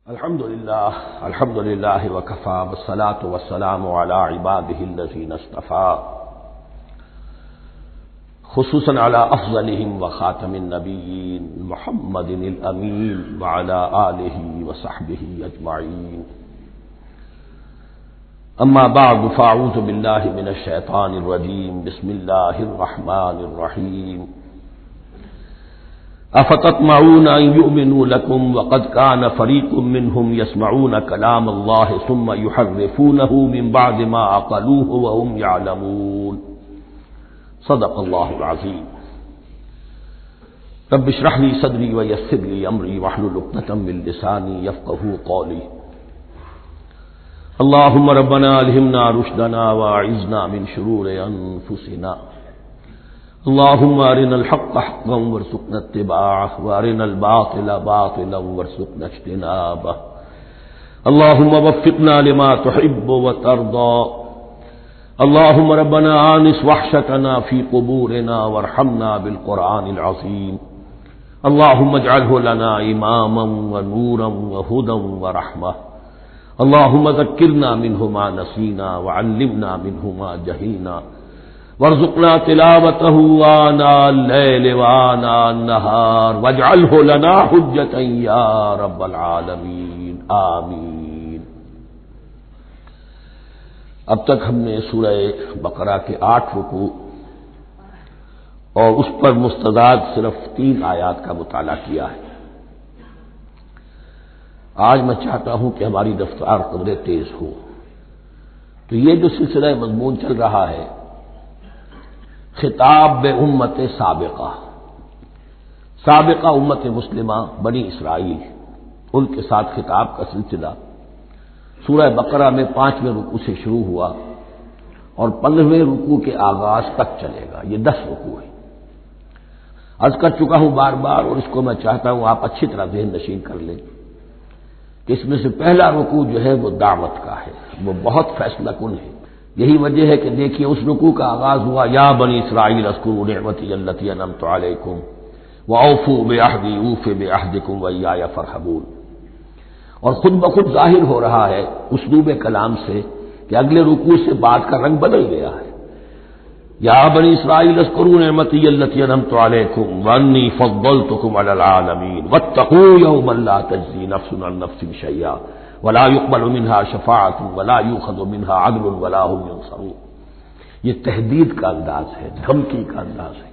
الحمد للہ وکفى والصلاة والسلام على عباده الذین اصطفى خصوصا على افضلهم وخاتم النبیین محمد الامین وعلى آلہ وصحبہ اجمعین اما بعد فاعوذ باللہ من الشیطان الرجیم بسم اللہ الرحمن الرحیم افتطمعون ان يؤمنوا لكم وقد كان فريق منهم يسمعون كلام الله ثم يحرفونه من بعد ما عقلوه وهم يعلمون صدق الله العظيم رب اشرح لي صدري ويسر لي امري واحلل عقدة من لساني يفقهوا قولي اللهم ربنا الهمنا رشدنا واعذنا من شرور انفسنا اللهم ارنا الحق حقا وارزقنا اتباعه وارنا الباطل باطلا وارزقنا اجتنابه اللهم وفقنا لما تحب وترضى اللهم ربنا آنس وحشتنا في قبورنا وارحمنا بالقرآن العظيم اللهم اجعله لنا إماما ونورا وهدى ورحمة اللهم ذكرنا منه ما نسينا وعلمنا منه ما جهلنا وارزقنا تلاوته آناء الليل وآناء النهار واجعله لنا حجة يا رب العالمين آمین۔ اب تک ہم نے سورہ بقرہ کے 8 رکوع اور اس پر مستضاد صرف 3 آیات کا مطالعہ کیا ہے۔ آج میں چاہتا ہوں کہ ہماری رفتار قدرے تیز ہو، تو یہ جو سلسلہ مضمون چل رہا ہے خطاب بے امت سابقہ امت مسلمہ بنی اسرائیل، ان کے ساتھ خطاب کا سلسلہ سورہ بقرہ میں 5ویں رکوع سے شروع ہوا اور 15ویں رکوع کے آغاز تک چلے گا۔ یہ 10 رکوع ہے۔ عرض کر چکا ہوں بار بار، اور اس کو میں چاہتا ہوں آپ اچھی طرح ذہن نشین کر لیں کہ اس میں سے پہلا رکوع جو ہے وہ دعوت کا ہے، وہ بہت فیصلہ کن ہے۔ یہی وجہ ہے کہ دیکھیے اس رکوع کا آغاز ہوا یا بنی اسرائیل اذکروا نعمتی التی انعمت علیکم واوفوا بعہدی اوف بعہدکم وایای فارہبون، اور خود بخود ظاہر ہو رہا ہے اسلوب کلام سے کہ اگلے رکوع سے بات کا رنگ بدل گیا ہے۔ یا بنی اسرائیل اذکروا نعمتی التی انعمت علیکم وانی فضلتکم علی العالمین واتقوا یوما لا تجزی نفس عن نفس شیئا ولا يقبل منها شفاعت ولا يؤخذ منها عدل ولا هم ينصرون۔ یہ تہدید کا انداز ہے، دھمکی کا انداز ہے۔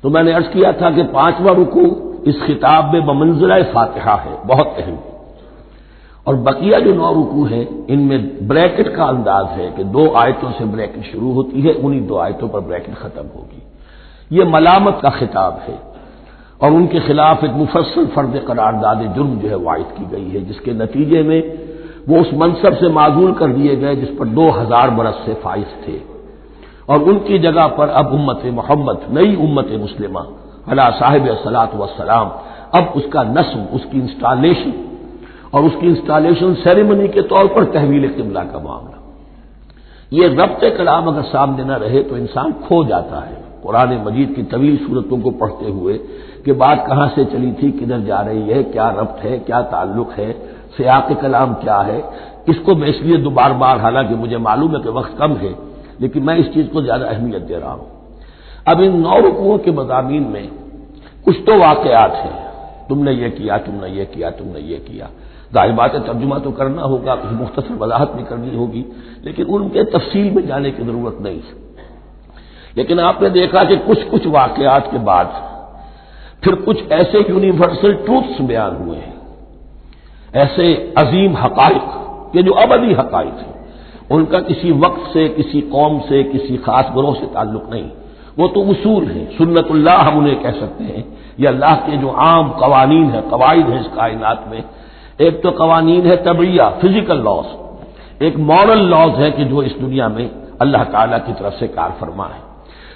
تو میں نے عرض کیا تھا کہ 5واں رکوع اس خطاب میں بمنزلہ فاتحہ ہے، بہت اہم، اور بقیہ جو 9 رکوع ہیں ان میں بریکٹ کا انداز ہے کہ 2 آیتوں سے بریکٹ شروع ہوتی ہے، انہی 2 آیتوں پر بریکٹ ختم ہوگی۔ یہ ملامت کا خطاب ہے اور ان کے خلاف ایک مفصل فرد قرارداد جرم جو ہے وائد کی گئی ہے، جس کے نتیجے میں وہ اس منصب سے معزول کر دیے گئے جس پر 2000 برس سے فائز تھے، اور ان کی جگہ پر اب امت محمد، نئی امت مسلمہ علی صاحب الصلاۃ والسلام، اب اس کا نصب، اس کی انسٹالیشن اور اس کی انسٹالیشن سیریمنی کے طور پر تحویل قبلہ کا معاملہ۔ یہ ربط کلام اگر سامنے نہ رہے تو انسان کھو جاتا ہے قرآن مجید کی طویل صورتوں کو پڑھتے ہوئے کہ بات کہاں سے چلی تھی، کدھر جا رہی ہے، کیا ربط ہے، کیا تعلق ہے، سیاق کلام کیا ہے۔ اس کو میں اس لیے بار بار، حالانکہ مجھے معلوم ہے کہ وقت کم ہے لیکن میں اس چیز کو زیادہ اہمیت دے رہا ہوں۔ اب ان 9 رکوعوں کے مضامین میں کچھ تو واقعات ہیں، تم نے یہ کیا، تم نے یہ کیا، تم نے یہ کیا، ظاہر بات ہے ترجمہ تو کرنا ہوگا، کچھ مختصر وضاحت بھی کرنی ہوگی، لیکن ان کے تفصیل میں جانے کی ضرورت نہیں ہے۔ لیکن آپ نے دیکھا کہ کچھ واقعات کے بعد پھر کچھ ایسے یونیورسل ٹروتھس بیان ہوئے ہیں، ایسے عظیم حقائق کہ جو ابدی حقائق ہیں، ان کا کسی وقت سے، کسی قوم سے، کسی خاص گروہ سے تعلق نہیں، وہ تو اصول ہیں، سنت اللہ ہم انہیں کہہ سکتے ہیں، یہ اللہ کے جو عام قوانین ہیں، قواعد ہیں اس کائنات میں۔ ایک تو قوانین ہے طبعیہ، فزیکل لاز، ایک مورل لاز ہے کہ جو اس دنیا میں اللہ تعالیٰ کی طرف سے کار فرما ہے۔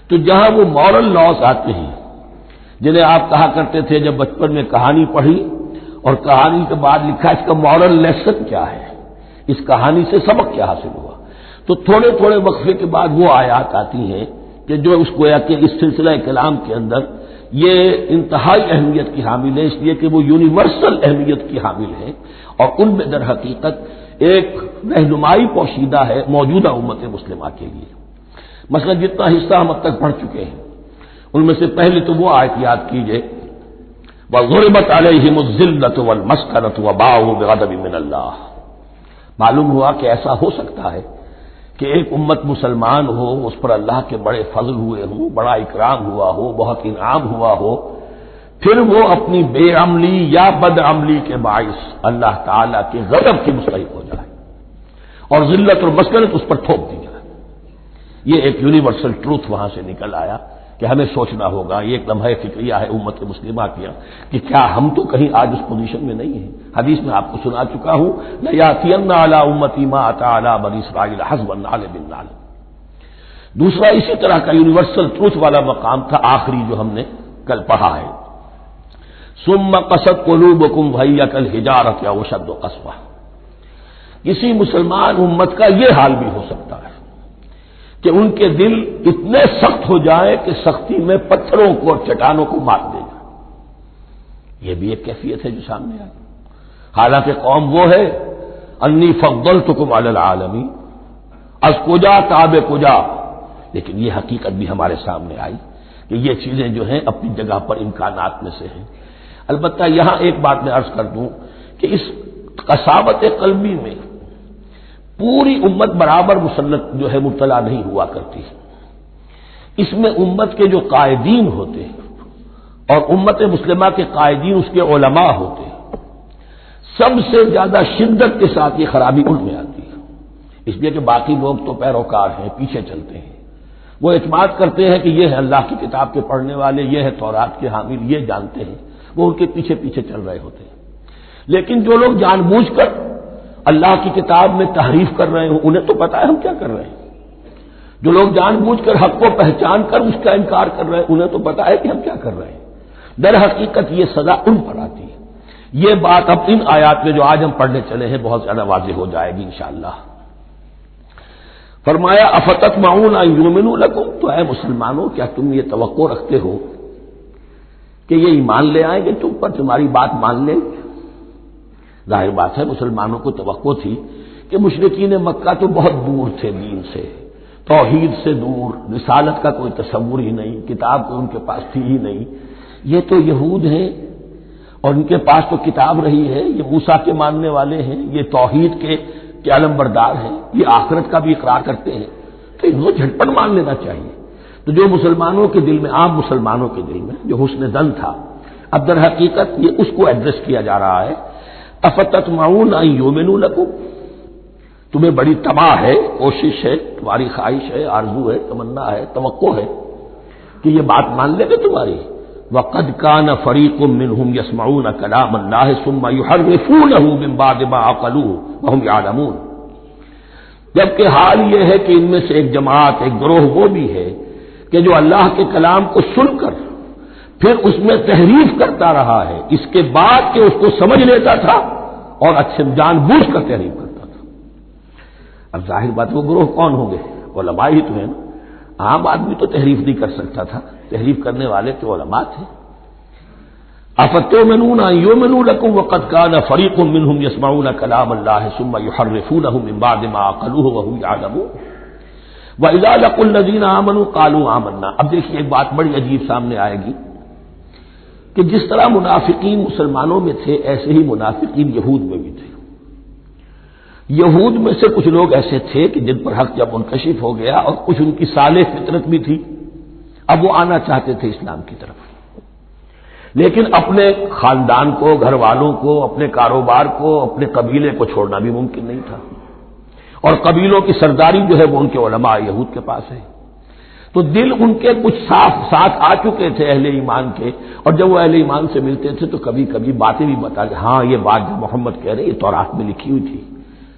تو جہاں وہ مورل لاز آتے ہیں جنہیں آپ کہا کرتے تھے جب بچپن میں کہانی پڑھی اور کہانی کے بعد لکھا اس کا مورل لیسن کیا ہے، اس کہانی سے سبق کیا حاصل ہوا، تو تھوڑے تھوڑے وقفے کے بعد وہ آیات آتی ہیں کہ جو اس گویا کہ اس سلسلہ کلام کے اندر یہ انتہائی اہمیت کی حامل ہے، اس لیے کہ وہ یونیورسل اہمیت کی حامل ہے، اور ان میں در حقیقت ایک رہنمائی پوشیدہ ہے موجودہ امت مسلمہ کے لیے۔ مثلا جتنا حصہ ہم اب تک پڑھ چکے ہیں ان میں سے پہلے تو وہ آیت یاد کیجیے، وَضُرِبَتْ عَلَيْهِمُ الذِّلَّةُ وَالْمَسْكَنَةُ وَبَاءُوا بِغَضَبٍ مِّنَ اللَّهِ۔ معلوم ہوا کہ ایسا ہو سکتا ہے کہ ایک امت مسلمان ہو، اس پر اللہ کے بڑے فضل ہوئے ہوں، بڑا اکرام ہوا ہو، بہت انعام ہوا ہو، پھر وہ اپنی بے عملی یا بد عملی کے باعث اللہ تعالی کے غضب کی مستحق ہو جائے اور ذلت اور مسکنت اس پر تھوپ دی جائے۔ یہ ایک یونیورسل ٹروتھ وہاں سے نکل آیا کہ ہمیں سوچنا ہوگا، یہ ایک لمحہ فکریہ ہے امت مسلمہ کیا کہ کیا ہم تو کہیں آج اس پوزیشن میں نہیں ہیں۔ حدیث میں آپ کو سنا چکا ہوں، لَيَأْتِيَنَّ عَلَىٰ أُمَّتِي مَا أَتَىٰ عَلَىٰ بَنِي إِسْرَائِيلَ حَسْبَ النَّعْلِ بِالنَّعْلِ۔ دوسرا اسی طرح کا یونیورسل ٹروتھ والا مقام تھا آخری جو ہم نے کل پڑھا ہے، ثُمَّ قَسَتْ قُلُوبُكُمْ وَهِيَ كَالْحِجَارَةِ أَوْ أَشَدُّ قَسْوَةً۔ کسی مسلمان امت کا یہ حال بھی ہو سکتا ہے کہ ان کے دل اتنے سخت ہو جائیں کہ سختی میں پتھروں کو اور چٹانوں کو مار دے گا۔ یہ بھی ایک کیفیت ہے جو سامنے آئی، حالانکہ قوم وہ ہے انی فضلتکم علی العالمین، از کجا تاب کجا، لیکن یہ حقیقت بھی ہمارے سامنے آئی کہ یہ چیزیں جو ہیں اپنی جگہ پر امکانات میں سے ہیں۔ البتہ یہاں ایک بات میں عرض کر دوں کہ اس قساوت قلبی میں پوری امت برابر مسلط جو ہے مبتلا نہیں ہوا کرتی، اس میں امت کے جو قائدین ہوتے ہیں اور امت مسلمہ کے قائدین اس کے علماء ہوتے ہیں، سب سے زیادہ شدت کے ساتھ یہ خرابی ان میں آتی ہے، اس لیے کہ باقی لوگ تو پیروکار ہیں، پیچھے چلتے ہیں، وہ اعتماد کرتے ہیں کہ یہ ہے اللہ کی کتاب کے پڑھنے والے، یہ ہے تورات کے حامل، یہ جانتے ہیں، وہ ان کے پیچھے پیچھے چل رہے ہوتے ہیں۔ لیکن جو لوگ جان بوجھ کر اللہ کی کتاب میں تحریف کر رہے ہوں، انہیں تو پتا ہے ہم کیا کر رہے ہیں۔ جو لوگ جان بوجھ کر حق کو پہچان کر اس کا انکار کر رہے ہیں، انہیں تو پتا ہے کہ ہم کیا کر رہے ہیں۔ در حقیقت یہ سزا ان پر آتی ہے۔ یہ بات اب ان آیات میں جو آج ہم پڑھنے چلے ہیں بہت زیادہ واضح ہو جائے گی انشاءاللہ۔ فرمایا افتطمعون ان یؤمنوا لکم، تو اے مسلمانوں کیا تم یہ توقع رکھتے ہو کہ یہ ایمان لے آئیں گے تم پر، تمہاری بات مان لیں گے؟ ظاہر بات ہے مسلمانوں کو توقع تھی کہ مشرکین مکہ تو بہت دور تھے دین سے، توحید سے دور، رسالت کا کوئی تصور ہی نہیں، کتاب کوئی ان کے پاس تھی ہی نہیں۔ یہ تو یہود ہیں اور ان کے پاس تو کتاب رہی ہے، یہ موسیٰ کے ماننے والے ہیں، یہ توحید کے علم بردار ہیں، یہ آخرت کا بھی اقرار کرتے ہیں، تو انہوں کو جھٹپٹ مان لینا چاہیے۔ تو جو مسلمانوں کے دل میں، عام مسلمانوں کے دل میں جو حسن ظن تھا، اب در حقیقت یہ اس کو ایڈریس کیا جا رہا ہے، افتطمعون ان یؤمنوا لکم، تمہیں بڑی طمع ہے، کوشش ہے، تمہاری خواہش ہے، آرزو ہے، تمنا ہے، توقع ہے کہ یہ بات مان لے گے تمہاری۔ وَقَدْ كَانَ فَرِيقٌ مِّنْهُمْ يَسْمَعُونَ كَلَامَ اللَّهِ ثُمَّ يُحَرِّفُونَهُ مِن بَعْدِ مَا عَقَلُوهُ وَهُمْ يَعْلَمُونَ، جبکہ حال یہ ہے کہ ان میں سے ایک جماعت، ایک گروہ وہ بھی ہے کہ جو اللہ کے کلام کو سن کر پھر اس میں تحریف کرتا رہا ہے، اس کے بعد کہ اس کو سمجھ لیتا تھا اور اچھے جان بوجھ کر تحریف کرتا تھا۔ اب ظاہر بات وہ گروہ کون ہوں گے؟ علماء ہی تو ہیں نا، عام آدمی تو تحریف نہیں کر سکتا تھا، تحریف کرنے والے تو علماء تھے۔ افتؤمنون ان یؤمنوا لکم وقد کان فریق منهم یسمعون کلام اللہ ثم یحرفونہ من بعد ما عقلوہ وهم یعلمون واذا لقوا الذین آمنوا قالوا آمنا۔ اب دیکھیے ایک بات بڑی عجیب سامنے آئے گی کہ جس طرح منافقین مسلمانوں میں تھے ایسے ہی منافقین یہود میں بھی تھے۔ یہود میں سے کچھ لوگ ایسے تھے کہ جن پر حق جب منکشف ہو گیا اور کچھ ان کی صالح فطرت بھی تھی، اب وہ آنا چاہتے تھے اسلام کی طرف، لیکن اپنے خاندان کو، گھر والوں کو، اپنے کاروبار کو، اپنے قبیلے کو چھوڑنا بھی ممکن نہیں تھا، اور قبیلوں کی سرداری جو ہے وہ ان کے علماء یہود کے پاس ہے۔ تو دل ان کے کچھ صاف ساتھ آ چکے تھے اہل ایمان کے، اور جب وہ اہل ایمان سے ملتے تھے تو کبھی کبھی باتیں بھی بتا کہ ہاں یہ بات جو محمد کہہ رہے یہ تورات میں لکھی ہوئی تھی،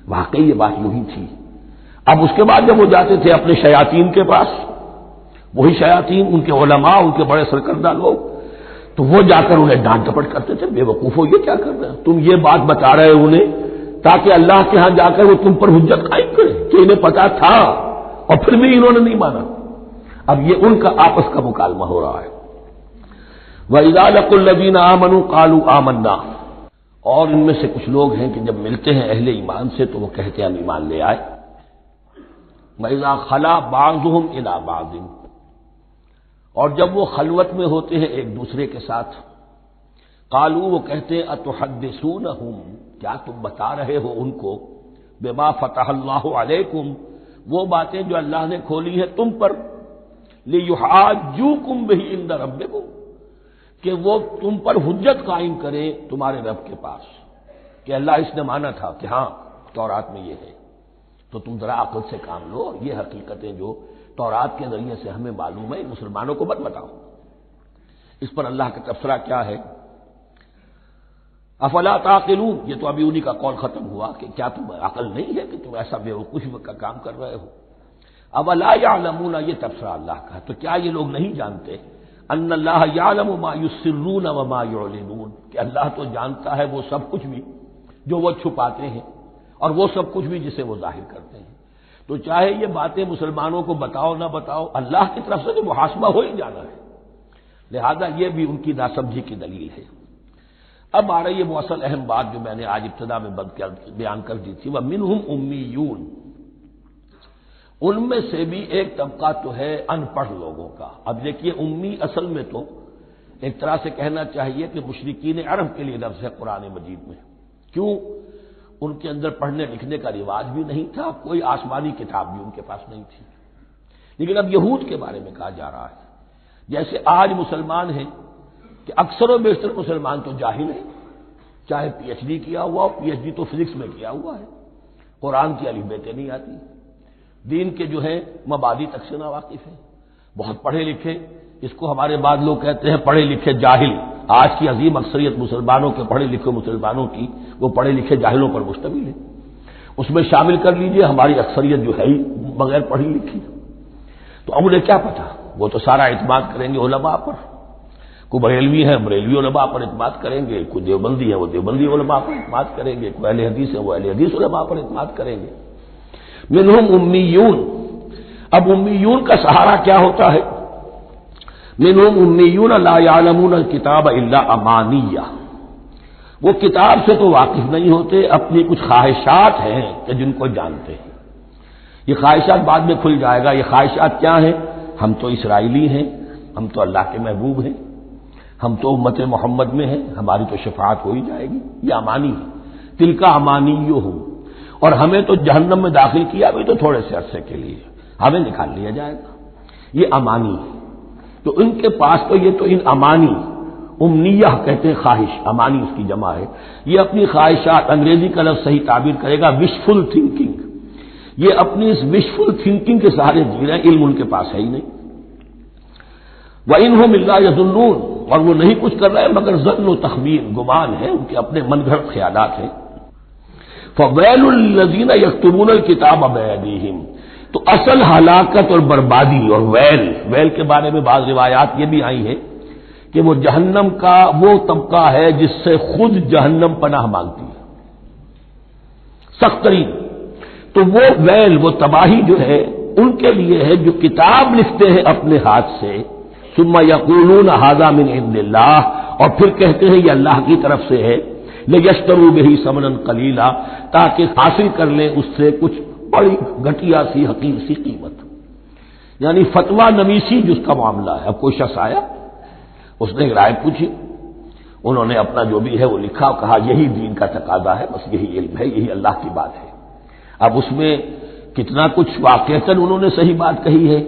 واقعی یہ بات یوں ہی تھی۔ اب اس کے بعد جب وہ جاتے تھے اپنے شیاطین کے پاس، وہی شیاطین ان کے علماء، ان کے بڑے سرکردہ لوگ، تو وہ جا کر انہیں ڈانٹ ڈپٹ کرتے تھے، بے وقوفو یہ کیا کر رہے ہیں تم، یہ بات بتا رہے ہو انہیں تاکہ اللہ کے ہاں جا کر وہ تم پر حجت قائم کرے کہ انہیں پتا تھا اور پھر بھی انہوں نے نہیں مانا۔ اب یہ ان کا آپس کا مکالمہ ہو رہا ہے۔ وَإِذَا لَقُوا الَّذِينَ آمَنُوا قَالُوا آمَنَّا، اور ان میں سے کچھ لوگ ہیں کہ جب ملتے ہیں اہل ایمان سے تو وہ کہتے ہیں ہم ایمان لے آئے۔ وَإِذَا خَلَا بَعْضُهُمْ إِلَىٰ بَعْضٍ، اور جب وہ خلوت میں ہوتے ہیں ایک دوسرے کے ساتھ، قالوا، وہ کہتے ہیں اتحدثونہم، کیا تم بتا رہے ہو ان کو، بما فتح اللہ علیکم، وہ باتیں جو اللہ نے کھولی ہیں تم پر، لیحاجوکم بہ عند ربکم، کہ وہ تم پر حجت قائم کرے تمہارے رب کے پاس، کہ اللہ اس نے مانا تھا کہ ہاں تورات میں یہ ہے، تو تم ذرا عقل سے کام لو، اور یہ حقیقتیں جو تورات کے ذریعے سے ہمیں معلوم ہے مسلمانوں کو مت بتاؤ۔ اس پر اللہ کا تبصرہ کیا ہے، افلا تعقلون، یہ تو ابھی انہی کا قول ختم ہوا کہ کیا تم عقل نہیں ہے کہ تم ایسا بیوقوفی کا کام کر رہے ہو۔ اولا یعلمون، یہ تبصرہ اللہ کا ہے، تو کیا یہ لوگ نہیں جانتے ان اللہ یعلم ما یسرون وما یعلنون، کہ اللہ تو جانتا ہے وہ سب کچھ بھی جو وہ چھپاتے ہیں اور وہ سب کچھ بھی جسے وہ ظاہر کرتے ہیں۔ تو چاہے یہ باتیں مسلمانوں کو بتاؤ نہ بتاؤ، اللہ کی طرف سے تو محاسبہ ہو ہی جانا ہے، لہذا یہ بھی ان کی ناسمجھی کی دلیل ہے۔ اب آ رہی ہے وہ اصل اہم بات جو میں نے آج ابتدا میں بیان کر دی تھی، وَمِنْهُمْ أُمِّيُّونَ، ان میں سے بھی ایک طبقہ تو ہے ان پڑھ لوگوں کا۔ اب دیکھیے امی اصل میں تو ایک طرح سے کہنا چاہیے کہ مشرکین عرب کے لیے لفظ ہے قرآن مجید میں، کیوں؟ ان کے اندر پڑھنے لکھنے کا رواج بھی نہیں تھا، کوئی آسمانی کتاب بھی ان کے پاس نہیں تھی۔ لیکن اب یہود کے بارے میں کہا جا رہا ہے، جیسے آج مسلمان ہیں کہ اکثر و بیشتر مسلمان تو جاہل ہیں، چاہے پی ایچ ڈی کیا ہوا ہو، پی ایچ ڈی تو فزکس میں کیا ہوا ہے، قرآن کی الف بیتیں نہیں آتی، دین کے جو ہے مبادی تک سے ناواقف ہیں، بہت پڑھے لکھے، اس کو ہمارے بعد لوگ کہتے ہیں پڑھے لکھے جاہل۔ آج کی عظیم اکثریت مسلمانوں کے پڑھے لکھے مسلمانوں کی وہ پڑھے لکھے جاہلوں پر مشتمل ہے، اس میں شامل کر لیجئے ہماری اکثریت جو ہے ہی بغیر پڑھی لکھی۔ تو اب انہیں کیا پتا، وہ تو سارا اعتماد کریں گے علماء پر، کوئی بریلوی ہیں بریلوی علماء پر اعتماد کریں گے، کوئی دیوبندی ہے وہ دیوبندی علماء پر اعتماد کریں گے، کوئی اہل حدیث ہے وہ اہل حدیث علماء پر اعتماد کریں گے۔ منہم امیون، اب امیون کا سہارا کیا ہوتا ہے؟ منہم امیون لا یعلمون الکتاب الا امانیہ، وہ کتاب سے تو واقف نہیں ہوتے، اپنی کچھ خواہشات ہیں کہ جن کو جانتے ہیں۔ یہ خواہشات بعد میں کھل جائے گا، یہ خواہشات کیا ہیں؟ ہم تو اسرائیلی ہیں، ہم تو اللہ کے محبوب ہیں، ہم تو امت محمد میں ہیں، ہماری تو شفاعت ہو ہی جائے گی، یہ امانی ہے۔ تلک امانیہم، اور ہمیں تو جہنم میں داخل کیا بھی تو تھوڑے سے عرصے کے لیے، ہمیں نکال لیا جائے گا، یہ امانی ہے۔ تو ان کے پاس تو یہ تو ان امانی، امنیہ کہتے ہیں خواہش، امانی اس کی جمع ہے، یہ اپنی خواہشات، انگریزی کا لفظ صحیح تعبیر کرے گا وشفل تھنکنگ، یہ اپنی اس وشفل تھنکنگ کے سہارے جی رہے ہیں، علم ان کے پاس ہے ہی نہیں۔ وَإِنْهُمْ إِلَّا يَظُنُّونَ، اور وہ نہیں کچھ کر رہے ہیں مگر ظن و تخمین، گمان ہے، ان کے اپنے من گھڑت خیالات ہیں۔ فَوَيْلٌ لِّلَّذِينَ يَكْتُبُونَ الْكِتَابَ بِأَيْدِيهِمْ، تو اصل ہلاکت اور بربادی اور ویل کے بارے میں بعض روایات یہ بھی آئی ہیں کہ وہ جہنم کا وہ طبقہ ہے جس سے خود جہنم پناہ مانگتی ہے، سخت ترین۔ تو وہ ویل، وہ تباہی جو ہے ان کے لیے ہے جو کتاب لکھتے ہیں اپنے ہاتھ سے، ثم یقولون ھذا من عند اللہ، اور پھر کہتے ہیں یہ اللہ کی طرف سے ہے، لیشتروا بہ ثمنا قلیلا، تاکہ حاصل کر لیں اس سے کچھ بڑی گھٹیا سی حقیر سی قیمت، یعنی فتویٰ نویسی جس کا معاملہ ہے۔ اب کوئی شخص آیا، اس نے رائے پوچھی، انہوں نے اپنا جو بھی ہے وہ لکھا اور کہا یہی دین کا تقاضا ہے، بس یہی علم ہے، یہی اللہ کی بات ہے۔ اب اس میں کتنا کچھ واقعتاً انہوں نے صحیح بات کہی ہے،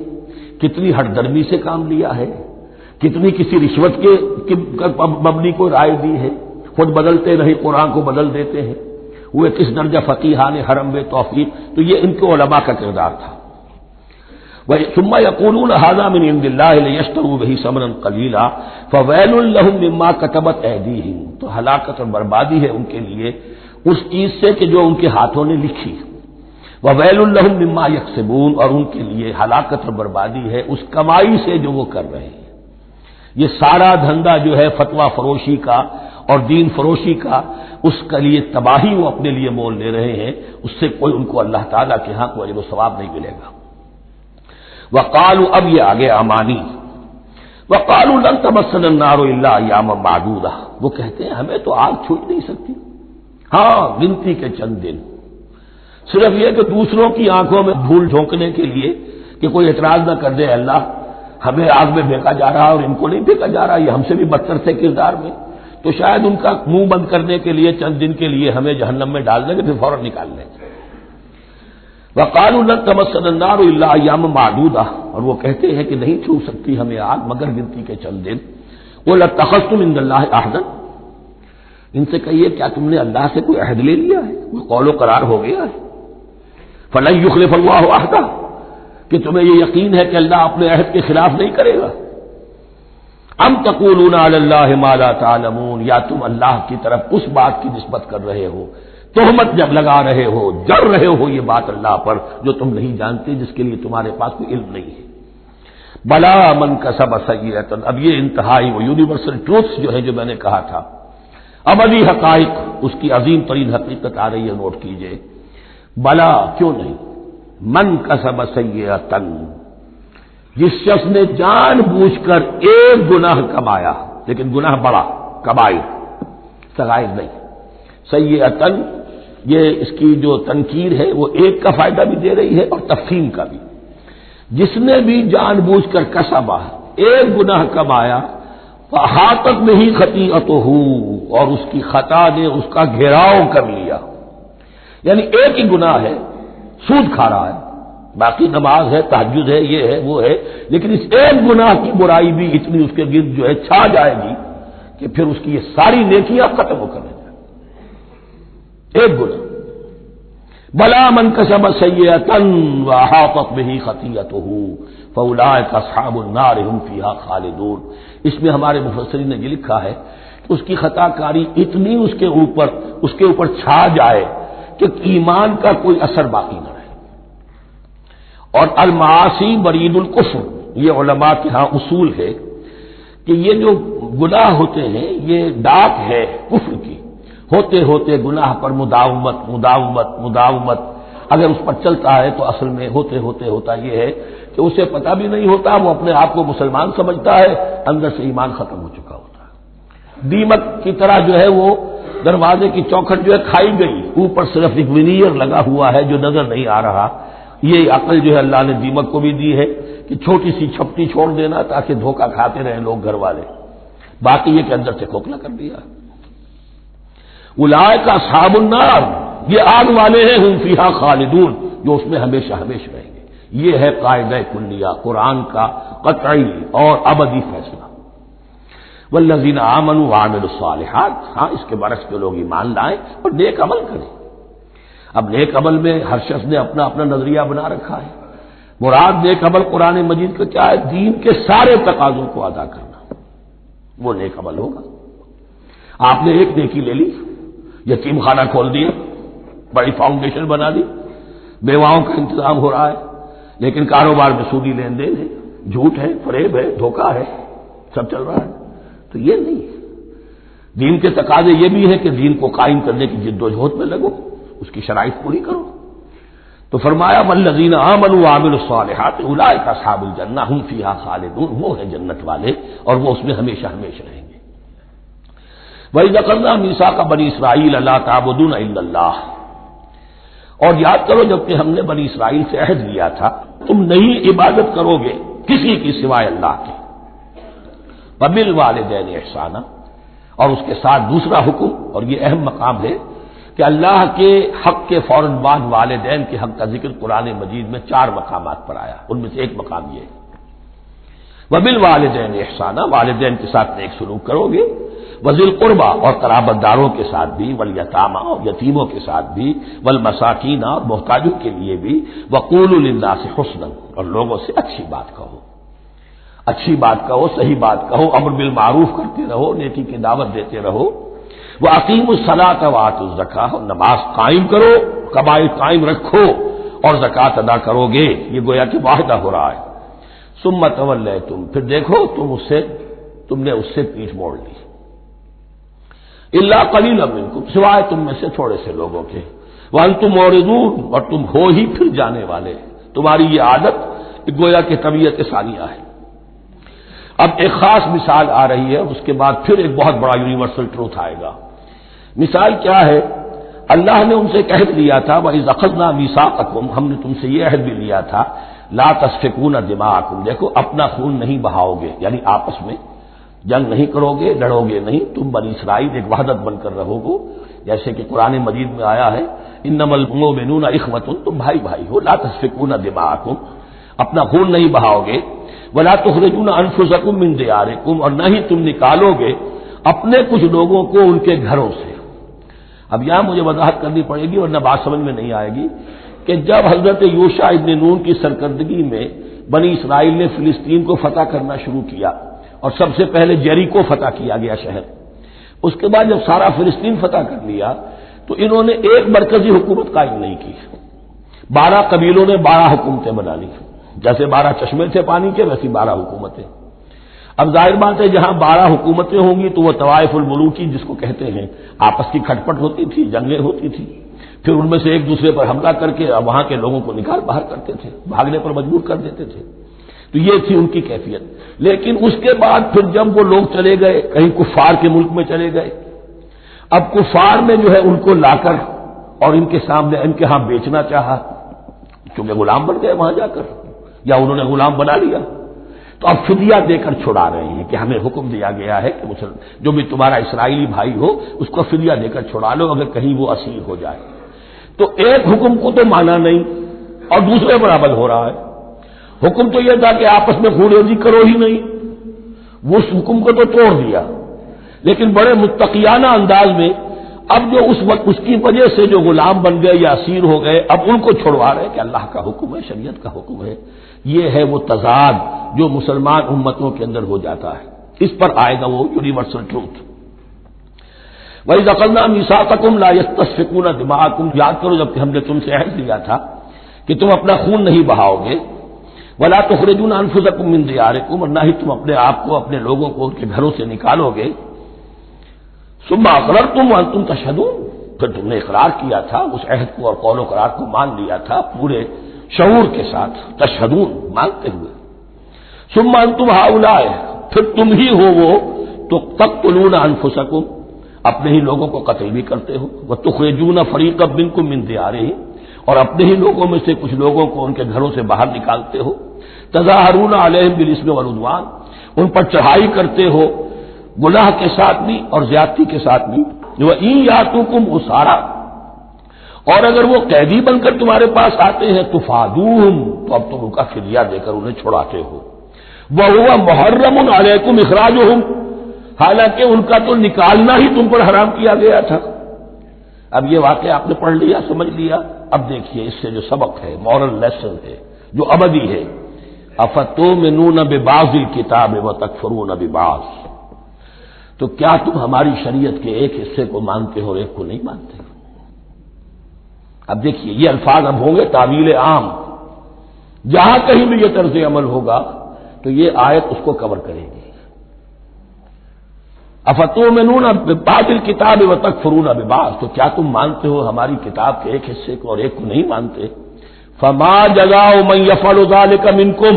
کتنی ہٹ درمی سے کام لیا ہے، کتنی کسی رشوت کے مبنی کو رائے دی ہے، خود بدلتے نہیں قرآن کو بدل دیتے ہیں، وہ کس درجہ فقیہان حرم میں توفیق، تو یہ ان کے علماء کا کردار تھا۔ ثم يقولون هذا من عند الله ليشتروا به ثمنا قليلا فويل لهم مما كتبت ايديهم، تو ہلاکت اور بربادی ہے ان کے لیے اس چیز سے کہ جو ان کے ہاتھوں نے لکھی، وویل لهم مما يكسبون، اور ان کے لیے ہلاکت اور بربادی ہے اس کمائی سے جو وہ کر رہے ہیں۔ یہ سارا دھندا جو ہے فتویٰ فروشی کا اور دین فروشی کا، اس کے لیے تباہی وہ اپنے لیے مول لے رہے ہیں، اس سے کوئی ان کو اللہ تعالیٰ کے ہاں کوئی اجر و ثواب نہیں ملے گا۔ وقالوا، اب یہ آگے امانی، وقالوا لن تمسنا النار الا ایاما معدودہ، وہ کہتے ہیں ہمیں تو آگ چھو نہیں سکتی، ہاں گنتی کے چند دن، صرف یہ کہ دوسروں کی آنکھوں میں دھول جھونکنے کے لیے کہ کوئی اعتراض نہ کر دے اللہ ہمیں آگ میں پھینکا جا رہا اور ان کو نہیں پھینکا جا رہا، یہ ہم سے بھی بدتر تھے کردار میں، تو شاید ان کا منہ بند کرنے کے لیے چند دن کے لیے ہمیں جہنم میں ڈال دیں گے پھر فوراً نکال لیں گے۔ وقالوا لن تمسنا النار الا ایاما معدودہ، اور وہ کہتے ہیں کہ نہیں چھو سکتی ہمیں آگ مگر گنتی کے چند دن۔ قل اتخذتم عند اللہ عہدا، ان سے کہیے کیا تم نے اللہ سے کوئی عہد لے لیا ہے، کوئی قول و قرار ہو گیا ہے؟ فلن یخلف اللہ عہدہ، کہ تمہیں یہ یقین ہے کہ اللہ اپنے عہد کے خلاف نہیں کرے گا؟ ام تقولون علی اللہ ما لا تعلمون، یا تم اللہ کی طرف اس بات کی نسبت کر رہے ہو، تہمت جب لگا رہے ہو، جڑ رہے ہو یہ بات اللہ پر جو تم نہیں جانتے، جس کے لیے تمہارے پاس کوئی علم نہیں ہے۔ بلا من کسب سیئۃ، اب یہ انتہائی وہ یونیورسل ٹروتس جو ہے جو میں نے کہا تھا، ابدی حقائق، اس کی عظیم ترین حقیقت آ رہی ہے، نوٹ کیجئے۔ بلا کیوں نہیں، من کسب سیئۃ، جس شخص نے جان بوجھ کر ایک گناہ کمایا، لیکن گناہ بڑا، کبائر، صغائر نہیں، سیئۃ، یہ اس کی جو تنکیر ہے وہ ایک کا فائدہ بھی دے رہی ہے اور تفخیم کا بھی، جس نے بھی جان بوجھ کر کسبا، ایک گناہ کمایا، فاحاطت بہ خطیئتہ، اور اس کی خطا نے اس کا گھیراؤ کر لیا، یعنی ایک ہی گناہ ہے، سود کھا رہا ہے، باقی نماز ہے، تہجد ہے، یہ ہے وہ ہے، لیکن اس ایک گناہ کی برائی بھی اتنی اس کے گرد جو ہے چھا جائے گی کہ پھر اس کی یہ ساری نیکیاں ختم ہو کر رہ جائیں، ایک گناہ۔ بلا من کسب سیئۃ واحاطت بہ خطیئتہ فاولئک اصحاب النار هم فیہا خالدون، اس میں ہمارے مفسرین نے یہ لکھا ہے کہ اس کی خطا کاری اتنی اس کے اوپر چھا جائے کہ ایمان کا کوئی اثر باقی نہ رہے۔ اور المعاصی برید الکفر، یہ علماء کے ہاں اصول ہے کہ یہ جو گناہ ہوتے ہیں یہ ڈاک ہے کفر کی، ہوتے ہوتے گناہ پر مداومت مداومت مداومت، اگر اس پر چلتا ہے تو اصل میں ہوتے ہوتے ہوتا یہ ہے کہ اسے پتہ بھی نہیں ہوتا، وہ اپنے آپ کو مسلمان سمجھتا ہے، اندر سے ایمان ختم ہو چکا ہوتا ہے، دیمک کی طرح جو ہے وہ دروازے کی چوکھٹ جو ہے کھائی گئی، اوپر صرف ایک ونیئر لگا ہوا ہے جو نظر نہیں آ رہا۔ یہ عقل جو ہے اللہ نے دیمک کو بھی دی ہے کہ چھوٹی سی چھپٹی چھوڑ دینا تاکہ دھوکہ کھاتے رہیں لوگ گھر والے، باقی یہ کہ اندر سے کھوکھلا کر دیا۔ اولئک اصحاب النار، یہ آگ والے ہیں، ہم فیہا خالدون، جو اس میں ہمیشہ ہمیشہ رہیں گے۔ یہ ہے قاعدہ کلیہ، قرآن کا قطعی اور ابدی فیصلہ۔ والذین آمنوا وعملوا الصالحات، ہاں اس کے برعکس جو لوگ ایمان لائیں اور نیک عمل کریں۔ اب نیک عمل میں ہر شخص نے اپنا اپنا نظریہ بنا رکھا ہے، مراد نیک عمل قرآن مجید کا کیا ہے؟ دین کے سارے تقاضوں کو ادا کرنا، وہ نیک عمل ہوگا۔ آپ نے ایک نیکی لے لی، یتیم خانہ کھول دیا، بڑی فاؤنڈیشن بنا دی، بیواؤں کا انتظام ہو رہا ہے، لیکن کاروبار میں سودی لین دین ہے، جھوٹ ہے، فریب ہے، دھوکہ ہے، سب چل رہا ہے، تو یہ نہیں ہے۔ دین کے تقاضے یہ بھی ہے کہ دین کو قائم کرنے کی جد و جہد میں لگو، اس کی شرائط پوری کرو۔ تو فرمایا والذین آمنوا وعملوا الصالحات اولئک اصحاب الجنہ هم فیہا خالدون، وہ ہیں جنت والے اور وہ اس میں ہمیشہ ہمیشہ رہیں گے۔ وَإِذْ أَخَذْنَا مِيثَاقَ بَنِي إِسْرَائِيلَ لَا تَعْبُدُونَ إِلَّا اللَّهَ، اور یاد کرو جبکہ ہم نے بنی اسرائیل سے عہد لیا تھا تم نہیں عبادت کرو گے کسی کی سوائے اللہ کے۔ وَبِالْوَالِدَيْنِ إِحْسَانًا، اور اس کے ساتھ دوسرا حکم، اور یہ اہم مقام ہے کہ اللہ کے حق کے فوراً بعد والدین کے حق کا ذکر قرآن مجید میں 4 مقامات پر آیا، ان میں سے ایک مقام یہ ہے وَبِالْوَالِدَيْنِ إِحْسَانًا، والدین کے ساتھ نیک سلوک کرو گے، وذی القربیٰ، اور قرابت داروں کے ساتھ بھی، والیتامىٰ، اور یتیموں کے ساتھ بھی، والمساکین، اور محتاجوں کے لیے بھی، وقولوا للناس حسنا، اور لوگوں سے اچھی بات کہو، اچھی بات کہو، صحیح بات کہو، امر بالمعروف کرتے رہو، نیکی کی دعوت دیتے رہو، وَأَقِیمُوا الصَّلَاةَ وَآتُوا الزَّکاۃَ، اور نماز قائم کرو، قبائل قائم رکھو اور زکوٰۃ ادا کرو گے، یہ گویا کہ معاہدہ ہو رہا ہے۔ ثُمَّ تَوَلَّیْتُم، پھر دیکھو تم نے اس سے پیٹھ موڑ لی، اِلَّا قَلِیلًا مِنکُم، سوائے تم میں سے تھوڑے سے لوگوں کے، وَأَنتُم مُعْرِضُونَ، اور تم ہو ہی پھر جانے والے، تمہاری یہ عادت گویا کہ طبیعت ثانیہ ہے۔ اب ایک خاص مثال آ رہی ہے، اس کے بعد پھر ایک بہت بڑا یونیورسل ٹروتھ آئے گا۔ مثال کیا ہے؟ اللہ نے ان سے ایک عہد لیا تھا، وَإِذْ أَخَذْنَا مِيثَاقَكُمْ، ہم نے تم سے یہ عہد بھی لیا تھا، لَا تَسْفِكُونَ دِمَاءَكُمْ، دیکھو اپنا خون نہیں بہاؤ گے، یعنی آپس میں جنگ نہیں کرو گے، لڑو گے نہیں، تم بنی اسرائیل ایک وحدت بن کر رہو گے، جیسے کہ قرآن مجید میں آیا ہے انما المؤمنون اخوۃ، تم بھائی بھائی ہو، لا تسفكون دماءکم، اپنا خون نہیں بہاؤ گے، ولا تخرجون انفسکم من دیارکم، اور نہ ہی تم نکالو گے اپنے کچھ لوگوں کو ان کے گھروں سے۔ اب یہاں مجھے وضاحت کرنی پڑے گی ورنہ بات سمجھ میں نہیں آئے گی کہ جب حضرت یوشع ابن نون کی سرکردگی میں بنی اسرائیل نے فلسطین کو فتح کرنا شروع کیا، اور سب سے پہلے جیریکو فتح کیا گیا شہر، اس کے بعد جب سارا فلسطین فتح کر لیا تو انہوں نے ایک مرکزی حکومت قائم نہیں کی، 12 قبیلوں نے 12 حکومتیں بنا لی، جیسے 12 چشمے تھے پانی کے ویسی 12 حکومتیں۔ اب ظاہر بات ہے جہاں 12 حکومتیں ہوں گی تو وہ طوائف الملوکی جس کو کہتے ہیں، آپس کی کھٹپٹ ہوتی تھی، جنگیں ہوتی تھی، پھر ان میں سے ایک دوسرے پر حملہ کر کے وہاں کے لوگوں کو نکال باہر کرتے تھے، بھاگنے پر مجبور کر دیتے تھے، تو یہ تھی ان کی کیفیت۔ لیکن اس کے بعد پھر جب وہ لوگ چلے گئے کہیں کفار کے ملک میں چلے گئے، اب کفار نے جو ہے ان کو لا کر اور ان کے سامنے ان کے ہاں بیچنا چاہا، چونکہ غلام بن گئے وہاں جا کر، یا انہوں نے غلام بنا لیا، تو اب فدیہ دے کر چھڑا رہے ہیں کہ ہمیں حکم دیا گیا ہے کہ جو بھی تمہارا اسرائیلی بھائی ہو اس کو فدیہ دے کر چھڑا لو اگر کہیں وہ اسیر ہو جائے۔ تو ایک حکم کو تو مانا نہیں اور دوسرے پر عمل ہو رہا ہے۔ حکم تو یہ تھا کہ آپس میں خون ریزی کرو ہی نہیں، وہ اس حکم کو تو توڑ دیا، لیکن بڑے متقیانہ انداز میں اب جو اس وقت اس کی وجہ سے جو غلام بن گئے یا اسیر ہو گئے اب ان کو چھڑوا رہے کہ اللہ کا حکم ہے، شریعت کا حکم ہے۔ یہ ہے وہ تضاد جو مسلمان امتوں کے اندر ہو جاتا ہے، اس پر آئے گا وہ یونیورسل ٹروتھ۔ وَإِذْ أَخَذْنَا مِيثَاقَكُمْ لَا يَسْتَسْفِكُونَ دِمَاءَكُمْ، یاد کرو جب کہ ہم نے تم سے عہد لیا تھا کہ تم اپنا خون نہیں بہاؤ گے، وَلَا تُخْرِجُونَ أَنفُسَكُم مِّن دِيَارِكُمْ، اور نہ ہی تم اپنے آپ کو اپنے لوگوں کو ان کے گھروں سے نکالو گے، ثُمَّ أَقْرَرْتُمْ وَأَنتُمْ تَشْهَدُونَ، پھر تم نے اقرار کیا تھا، اس عہد کو اور قول و قرار کو مان لیا تھا پورے شعور کے ساتھ، تشہدون مانتے ہوئے، ثم انتم ہؤلاء، پھر تم ہی ہو وہ تو تقتلون انفسکم، اپنے ہی لوگوں کو قتل بھی کرتے ہو، وتخرجون فریقا منکم من دیارہم، اور اپنے ہی لوگوں میں سے کچھ لوگوں کو ان کے گھروں سے باہر نکالتے ہو، تظاہرون علیہم بالاسم والعدوان، ان پر چڑھائی کرتے ہو گناہ کے ساتھ بھی اور زیادتی کے ساتھ بھی، وَإِن یاتوکم اسارا، اور اگر وہ قیدی بن کر تمہارے پاس آتے ہیں تفادوہم، تو اب تم ان کا فدیہ دے کر انہیں چھڑاتے ہو، وَهُوَ مُحَرَّمٌ عَلَيْكُمْ إِخْرَاجُهُمْ، حالانکہ ان کا تو نکالنا ہی تم پر حرام کیا گیا تھا۔ اب یہ واقعہ آپ نے پڑھ لیا، سمجھ لیا، اب دیکھیے اس سے جو سبق ہے، مورل لیسن ہے جو ابدی ہے، أَفَتُؤْمِنُونَ بِبَعْضِ الْكِتَابِ وَتَكْفُرُونَ بِبَعْضٍ، تو کیا تم ہماری شریعت کے ایک حصے کو مانتے ہو اور ایک کو نہیں مانتے؟ اب دیکھیے یہ الفاظ اب ہوں گے تعویل عام، جہاں کہیں بھی یہ طرز عمل ہوگا تو یہ آیت اس کو کور کرے گی۔ افتؤمنون ببعض الکتاب وتکفرون ببعض، تو کیا تم مانتے ہو ہماری کتاب کے ایک حصے کو اور ایک کو نہیں مانتے؟ فما جزاء من يفعل ذلك منکم،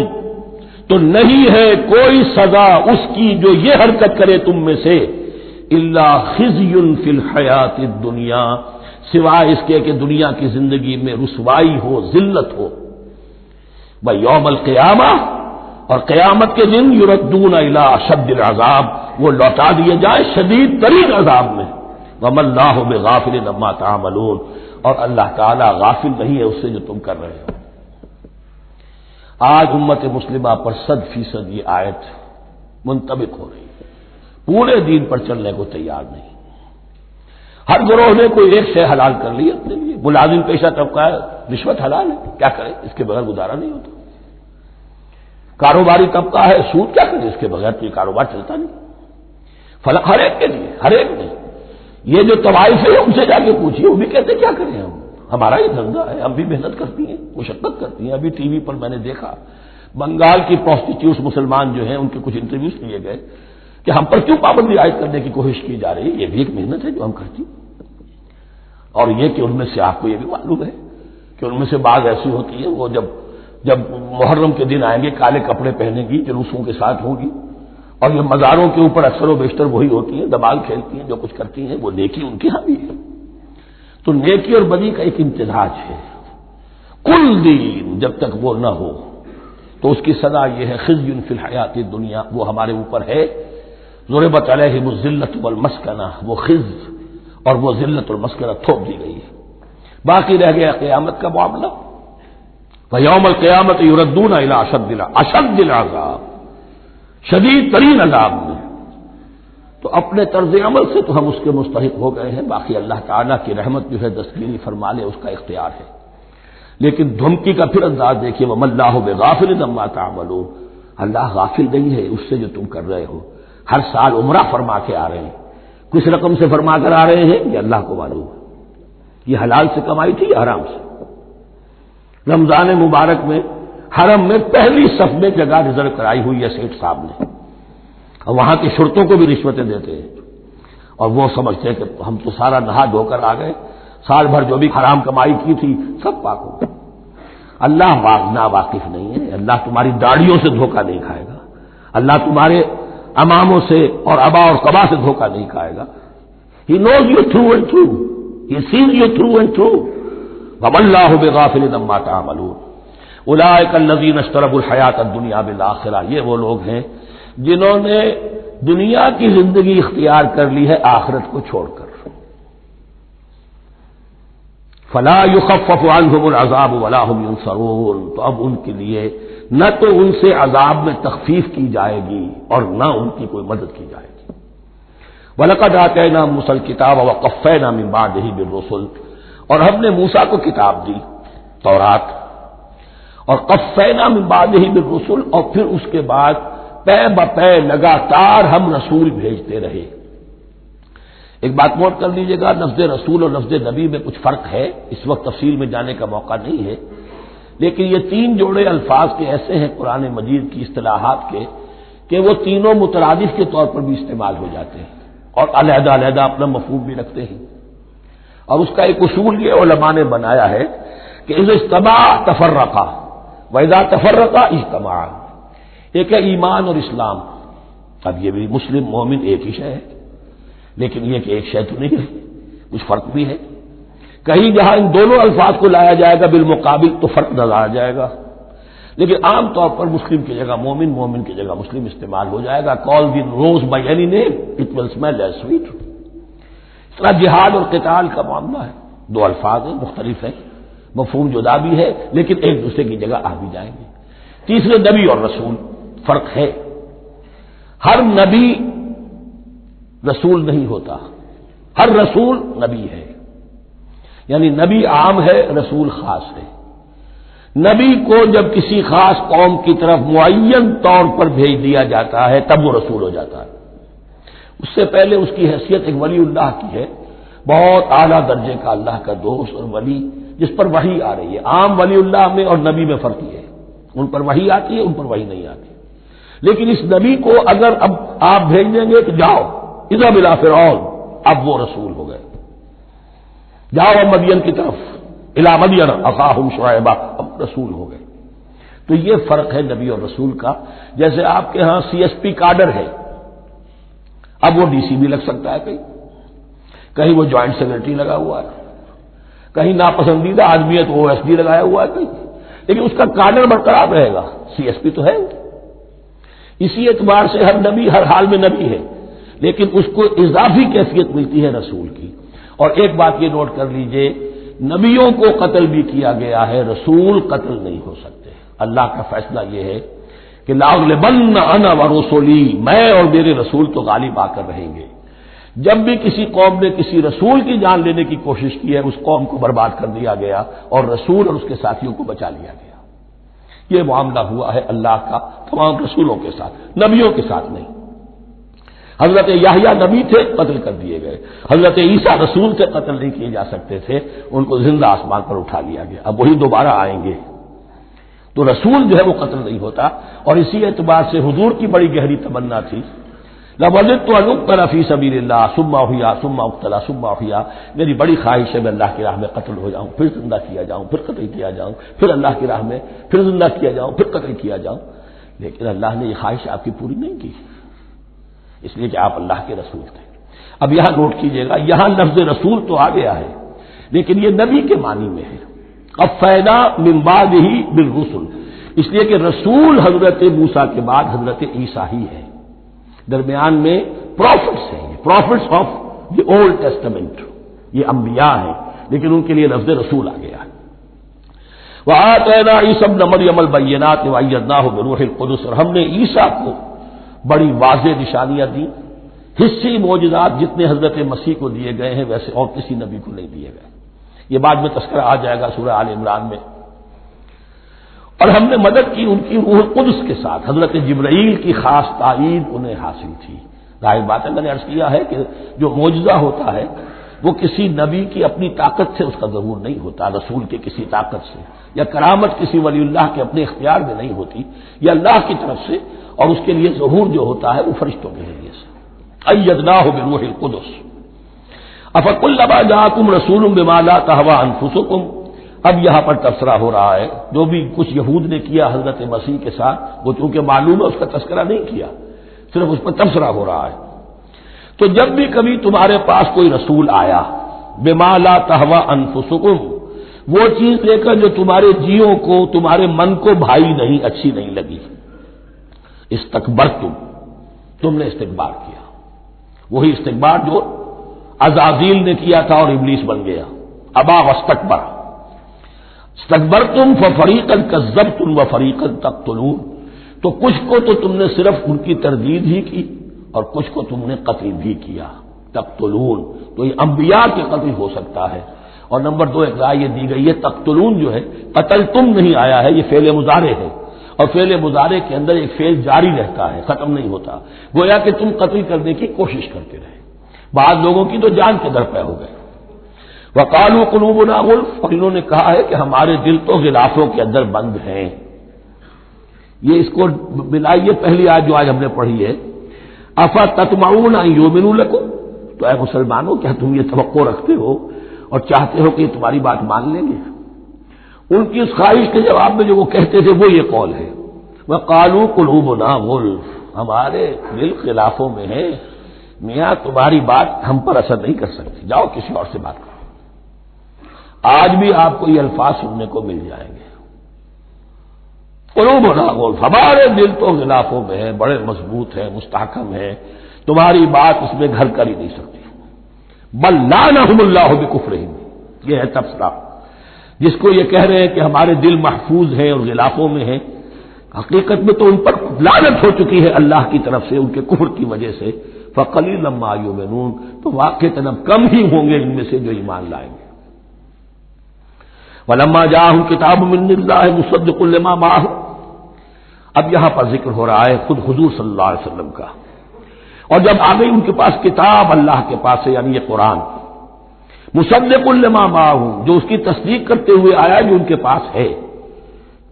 تو نہیں ہے کوئی سزا اس کی جو یہ حرکت کرے تم میں سے، الا خزي في الحیات الدنیا، سوائے اس کے کہ دنیا کی زندگی میں رسوائی ہو، ذلت ہو، ویوم القیامہ، اور قیامت کے دن یردون الی اشد العذاب، وہ لوٹا دیے جائیں شدید ترین عذاب میں، وما اللہ بغافل عما تعملون، اور اللہ تعالی غافل نہیں ہے اس سے جو تم کر رہے ہو۔ آج امت مسلمہ پر 100% یہ آیت منطبق ہو رہی ہے، پورے دین پر چلنے کو تیار نہیں، ہر گروہ نے کوئی ایک شے حلال کر لی اپنے لیے، ملازم پیشہ طبقہ ہے، رشوت حلال ہے، کیا کرے اس کے بغیر گزارا نہیں ہوتا، کاروباری طبقہ ہے، سود کیا کرے اس کے بغیر تو یہ کاروبار چلتا نہیں، فلاں ہر ایک کے لیے، ہر ایک نے، یہ جو طوائف ہے ان سے جا کے پوچھیے وہ بھی کہتے کیا کریں ہم، ہمارا یہ دھندا ہے، ہم بھی محنت کرتی ہیں، مشقت کرتی ہیں۔ ابھی ٹی وی پر میں نے دیکھا بنگال کی پروسٹیٹیوٹس مسلمان جو ہیں ان کے کچھ انٹرویوز لیے گئے کہ ہم پر کیوں پابندی عائد کرنے کی کوشش کی جا رہی ہے، یہ بھی ایک محنت ہے جو ہم کرتی ہیں، اور یہ کہ ان میں سے آپ کو یہ بھی معلوم ہے کہ ان میں سے بعض ایسی ہوتی ہے وہ جب محرم کے دن آئیں گے کالے کپڑے پہنے گی، جلوسوں کے ساتھ ہوں گی، اور یہ مزاروں کے اوپر اکثر و بیشتر وہی ہوتی ہیں، دبال کھیلتی ہیں، جو کچھ کرتی ہیں وہ نیکی ان کے ہاں بھی ہے۔ تو نیکی اور بدی کا ایک امتزاج ہے۔ کل دین جب تک وہ نہ ہو تو اس کی سزا یہ ہے خزی فی الحیات الدنیا، وہ ہمارے اوپر ہے۔ ضربت علیہم الذلۃ والمسکنہ، وہ خز اور وہ ذلت اور مسکنہ تھوپ دی گئی ہے۔ باقی رہ گیا قیامت کا معاملہ، وَيَوْمَ الْقِيَامَةِ يُرَدُّونَ إِلَىٰ أَشَدِّ الْعَذَابِ، شدید ترین عذاب میں۔ تو اپنے طرز عمل سے تو ہم اس کے مستحق ہو گئے ہیں، باقی اللہ تعالیٰ کی رحمت جو ہے دستگیری فرما لے اس کا اختیار ہے۔ لیکن دھمکی کا پھر انداز دیکھیے، وَمَا اللَّهُ بِغَافِلٍ عَمَّا تَعْمَلُونَ، اللہ غافل نہیں ہے اس سے جو تم کر رہے ہو۔ ہر سال عمرہ فرما کے آ رہے ہیں، کس رقم سے فرما کر آ رہے ہیں یہ اللہ کو معلوم ہے۔ یہ حلال سے کمائی تھی یا حرام سے؟ رمضان مبارک میں حرم میں پہلی صف میں جگہ ریزرو کرائی ہوئی ہے سیٹ صاحب نے، اور وہاں کی شرطوں کو بھی رشوتیں دیتے ہیں، اور وہ سمجھتے ہیں کہ ہم تو سارا نہا دھو کر آ گئے، سال بھر جو بھی حرام کمائی کی تھی سب پاک ہو گئے۔ اللہ نا واقف نہیں ہے، اللہ تمہاری داڑھیوں سے دھوکہ نہیں کھائے گا، اللہ تمہارے اماموں سے اور ابا اور قبا سے دھوکہ نہیں کھائے گا۔ He knows you through and through. He sees you through and through. وَمَا اللَّهُ بِغَافِلٍ عَمَّا تَعْمَلُونَ أُولَٰئِكَ الَّذِينَ اشْتَرَوُا الْحَيَاةَ الدُّنْيَا بِالْآخِرَةِ، یہ وہ لوگ ہیں جنہوں نے دنیا کی زندگی اختیار کر لی ہے آخرت کو چھوڑ کر۔ فَلَا يُخَفَّفُ عَنْهُمُ الْعَذَابُ وَلَا هُمْ يُنصَرُونَ، تو اب ان کے لیے نہ تو ان سے عذاب میں تخفیف کی جائے گی اور نہ ان کی کوئی مدد کی جائے گی۔ وَلَقَدْ آتَيْنَا مُوسَى الْكِتَابَ وَقَفَّيْنَا مِن بَعْدِهِ بِالرُّسُلِ، اور ہم نے موسیٰ کو کتاب دی تورات، اور قفینا من بعدہ بالرسل، اور پھر اس کے بعد پے بپے لگاتار ہم رسول بھیجتے رہے۔ ایک بات نوٹ کر لیجیے گا، لفظ رسول اور لفظ نبی میں کچھ فرق ہے، اس وقت تفصیل میں جانے کا موقع نہیں ہے، لیکن یہ تین جوڑے الفاظ کے ایسے ہیں قرآن مجید کی اصطلاحات کے کہ وہ تینوں مترادف کے طور پر بھی استعمال ہو جاتے ہیں اور علیحدہ علیحدہ اپنا مفہوم بھی رکھتے ہیں۔ اور اس کا ایک اصول یہ علماء نے بنایا ہے کہ اذا اجتمع تفرقا واذا تفرقا اجتمعا، ایک ہے ایمان اور اسلام، اب یہ بھی مسلم مومن ایک ہی شے ہے، لیکن یہ کہ ایک شے تو نہیں ہے، کچھ فرق بھی ہے۔ کہیں جہاں ان دونوں الفاظ کو لایا جائے گا بالمقابل تو فرق نظر آ جائے گا، لیکن عام طور پر مسلم کی جگہ مومن، مومن کی جگہ مسلم استعمال ہو جائے گا۔ Call the rose by any name it will smell as sweet. اس طرح جہاد اور قتال کا معاملہ ہے، دو الفاظ ہیں، مختلف ہیں، مفہوم جدا بھی ہے لیکن ایک دوسرے کی جگہ آ بھی جائیں گے۔ تیسرے نبی اور رسول، فرق ہے، ہر نبی رسول نہیں ہوتا، ہر رسول نبی ہے، یعنی نبی عام ہے، رسول خاص ہے۔ نبی کو جب کسی خاص قوم کی طرف معین طور پر بھیج دیا جاتا ہے تب وہ رسول ہو جاتا ہے، اس سے پہلے اس کی حیثیت ایک ولی اللہ کی ہے، بہت اعلیٰ درجے کا اللہ کا دوست اور ولی جس پر وحی آ رہی ہے۔ عام ولی اللہ میں اور نبی میں فرق یہ ہے، ان پر وحی آتی ہے، ان پر وحی نہیں آتی۔ لیکن اس نبی کو اگر اب آپ بھیج دیں گے کہ جاؤ اذهب الى فرعون، اب وہ رسول ہو گئے، جاؤ مدین کی طرف، الى مدین اخاهم شعیبا، اب رسول ہو گئے۔ تو یہ فرق ہے نبی اور رسول کا۔ جیسے آپ کے ہاں سی ایس پی کاڈر ہے، اب وہ ڈی سی بھی لگ سکتا ہے، کہیں وہ جوائنٹ سیکرٹری لگا ہوا ہے، کہیں ناپسندیدہ آدمی ہے تو او ایس ڈی لگایا ہوا ہے کہیں، لیکن اس کا کاڈر برقرار رہے گا، سی ایس پی تو ہے۔ اسی اعتبار سے ہر نبی ہر حال میں نبی ہے، لیکن اس کو اضافی کیفیت ملتی ہے رسول کی۔ اور ایک بات یہ نوٹ کر لیجئے، نبیوں کو قتل بھی کیا گیا ہے، رسول قتل نہیں ہو سکتے۔ اللہ کا فیصلہ یہ ہے کہ لَأَغْلِبَنَّ أَنَا وَرُسُلِي، میں اور میرے رسول تو غالب آ کر رہیں گے۔ جب بھی کسی قوم نے کسی رسول کی جان لینے کی کوشش کی ہے اس قوم کو برباد کر دیا گیا اور رسول اور اس کے ساتھیوں کو بچا لیا گیا۔ یہ معاملہ ہوا ہے اللہ کا تمام رسولوں کے ساتھ، نبیوں کے ساتھ نہیں۔ حضرت یحییٰ نبی تھے، قتل کر دیے گئے۔ حضرت عیسیٰ رسول تھے، قتل نہیں کیے جا سکتے تھے، ان کو زندہ آسمان پر اٹھا لیا گیا، اب وہی دوبارہ آئیں گے۔ تو رسول جو ہے وہ قتل نہیں ہوتا، اور اسی اعتبار سے حضور کی بڑی گہری تمنا تھی، لَوَدِدتُّ أَنْ أُقْتَلَ فِي سَبِيلِ اللَّهِ ثُمَّ أُحْيَا ثُمَّ أُقْتَلَ ثُمَّ أُحْيَا، میری بڑی خواہش ہے میں اللہ کی راہ میں قتل ہو جاؤں، پھر زندہ کیا جاؤں، پھر قتل کیا جاؤں، پھر اللہ کی راہ میں پھر زندہ کیا جاؤں، پھر قتل کیا جاؤں، لیکن اللہ نے یہ خواہش آپ کی پوری نہیں کی۔ اس لیے کہ آپ اللہ کے رسول تھے۔ اب یہاں نوٹ کیجئے گا، یہاں لفظ رسول تو آ گیا ہے لیکن یہ نبی کے معنی میں ہے۔ قفینا من بعدہ بالرسل، اس لیے کہ رسول حضرت موسیٰ کے بعد حضرت عیسیٰ ہی ہے، درمیان میں پروفٹس ہیں، prophets of the Old Testament, یہ انبیاء ہیں لیکن ان کے لیے لفظ رسول آ گیا ہے۔ وآتینا عیسی ابن مریم البینات وایدناہ بروح القدس، اور ہم نے عیسیٰ کو بڑی واضح نشانیاں دی، حصی معجزات جتنے حضرت مسیح کو دیے گئے ہیں ویسے اور کسی نبی کو نہیں دیے گئے۔ یہ بعد میں تذکرہ آ جائے گا سورہ آل عمران میں۔ اور ہم نے مدد کی ان کی روح القدس کے ساتھ، حضرت جبرائیل کی خاص تائید انہیں حاصل تھی۔ ظاہر بات ہے، میں نے عرض کیا ہے کہ جو معجزہ ہوتا ہے وہ کسی نبی کی اپنی طاقت سے اس کا ظہور نہیں ہوتا، رسول کے کسی طاقت سے، یا کرامت کسی ولی اللہ کے اپنے اختیار میں نہیں ہوتی، یہ اللہ کی طرف سے، اور اس کے لیے ظہور جو ہوتا ہے وہ فرشتوں کے ذریعے سے۔ ایدناہ بروح القدس افکلما جاءکم رسول بما لا تہوی انفسکم، اب یہاں پر تبصرہ ہو رہا ہے، جو بھی کچھ یہود نے کیا حضرت مسیح کے ساتھ وہ چونکہ معلوم ہے اس کا تذکرہ نہیں کیا، صرف اس پر تبصرہ ہو رہا ہے۔ تو جب بھی کبھی تمہارے پاس کوئی رسول آیا بما لا تہوی انفسکم، وہ چیز لے کر جو تمہارے جیوں کو، تمہارے من کو بھائی نہیں، اچھی نہیں لگی، استکبرتم، تم نے استکبار کیا، وہی استکبار جو عزازیل نے کیا تھا اور ابلیس بن گیا، ابا واستکبر، استکبرتم ففریقا کذبتم وفریقا تقتلون، تو کچھ کو تو تم نے صرف ان کی تردید ہی کی اور کچھ کو تم نے قتل بھی کیا، تقتلون، تو یہ انبیاء کے قتل ہو سکتا ہے۔ اور نمبر 2 ایک رائے یہ دی گئی ہے، تقتلون جو ہے قتل تم نہیں آیا ہے، یہ فعل مضارع ہے، اور فعل مضارع کے اندر ایک فعل جاری رہتا ہے، ختم نہیں ہوتا، گویا کہ تم قتل کرنے کی کوشش کرتے رہے۔ بعض لوگوں کی تو جان کے در پہ ہو گئے۔ وقالوا قلوبنا غلف، اور انہوں نے کہا ہے کہ ہمارے دل تو غلافوں کے اندر بند ہیں۔ یہ اس کو ملائیے پہلی آیت جو آج ہم نے پڑھی ہے، افتطمعون ان یؤمنوا لکم، تو اے مسلمانوں کیا تم یہ توقع رکھتے ہو اور چاہتے ہو کہ یہ تمہاری بات مان لیں گے؟ ان کی اس خواہش کے جواب میں جو وہ کہتے تھے وہ یہ قول ہے، وقالوا قلوبنا غلف، ہمارے دل خلافوں میں ہے، میاں تمہاری بات ہم پر اثر نہیں کر سکتی، جاؤ کسی اور سے بات کرو۔ آج بھی آپ کو یہ الفاظ سننے کو مل جائیں گے، قلوبنا غلف، ہمارے دل تو غلافوں میں ہے، بڑے مضبوط ہیں، مستحکم ہیں، تمہاری بات اس میں گھر کر ہی نہیں سکتی۔ بل لعنہم اللہ بکفرہم، یہ ہے تبصرہ، جس کو یہ کہہ رہے ہیں کہ ہمارے دل محفوظ ہیں اور غلافوں میں ہیں، حقیقت میں تو ان پر لعنت ہو چکی ہے اللہ کی طرف سے ان کے کفر کی وجہ سے۔ فقلیلا ما یؤمنون، تو واقعتاً اب کم ہی ہوں گے ان میں سے جو ایمان لائیں گے۔ وَلَمَّا جَاءَهُمْ كِتَابٌ مِّنْ اللَّهِ مُصَدِّقٌ لِّمَا مَعَهُمْ، اب یہاں پر ذکر ہو رہا ہے خود حضور صلی اللہ علیہ وسلم کا، اور جب آ گئی ان کے پاس کتاب اللہ کے پاس سے، یعنی یہ قرآن، مُصَدِّقٌ لِّمَا مَعَهُمْ، جو اس کی تصدیق کرتے ہوئے آیا جو ان کے پاس ہے۔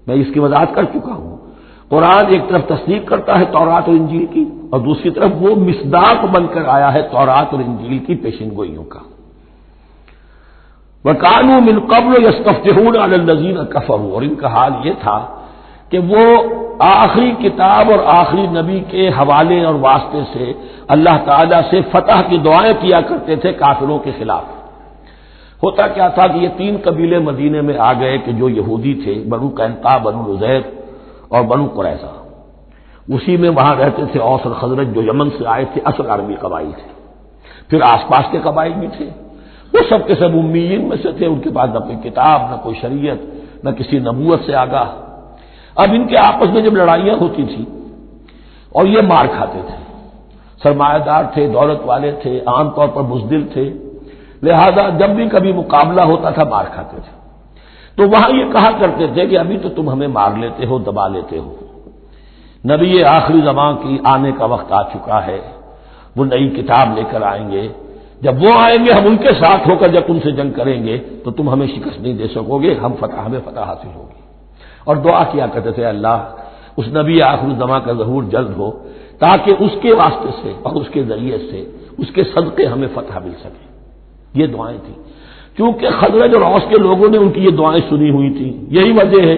میں اس کی وضاحت کر چکا ہوں، قرآن ایک طرف تصدیق کرتا ہے تورات اور انجیل کی، اور دوسری طرف وہ مصداق بن کر آیا ہے تورات اور انجیل کی پیشن گوئیوں کا۔ وَكَانُوا مِن قَبْلُ يَسْتَفْتِحُونَ عَلَى الَّذِينَ كَفَرُوا، اور ان کا حال یہ تھا کہ وہ آخری کتاب اور آخری نبی کے حوالے اور واسطے سے اللہ تعالیٰ سے فتح کی دعائیں کیا کرتے تھے کافروں کے خلاف۔ ہوتا کیا تھا کہ یہ 3 قبیلے مدینے میں آ گئے کہ جو یہودی تھے، بنو قینقاع، بنو نضیر اور بنو قریظہ، اسی میں وہاں رہتے تھے اوس اور خزرج جو یمن سے آئے تھے، اصل عربی قبائل تھے، پھر آس پاس کے قبائل بھی تھے، وہ سب کے سب امیین میں سے تھے، ان کے پاس نہ کوئی کتاب، نہ کوئی شریعت، نہ کسی نبوت سے آگاہ۔ اب ان کے آپس میں جب لڑائیاں ہوتی تھیں اور یہ مار کھاتے تھے، سرمایہ دار تھے، دولت والے تھے، عام طور پر بزدل تھے، لہذا جب بھی کبھی مقابلہ ہوتا تھا مار کھاتے تھے، تو وہاں یہ کہا کرتے تھے کہ ابھی تو تم ہمیں مار لیتے ہو، دبا لیتے ہو، نبی آخری زمان کی آنے کا وقت آ چکا ہے، وہ نئی کتاب لے کر آئیں گے، جب وہ آئیں گے ہم ان کے ساتھ ہو کر جب تم سے جنگ کریں گے تو تم ہمیں شکست نہیں دے سکو گے، ہمیں فتح حاصل ہوگی۔ اور دعا کیا کرتے تھے اللہ اس نبی آخر الزماں کا ظہور جلد ہو تاکہ اس کے واسطے سے اور اس کے ذریعے سے اس کے صدقے ہمیں فتح مل سکے۔ یہ دعائیں تھیں، کیونکہ خزرج اور اوس کے لوگوں نے ان کی یہ دعائیں سنی ہوئی تھیں۔ یہی وجہ ہے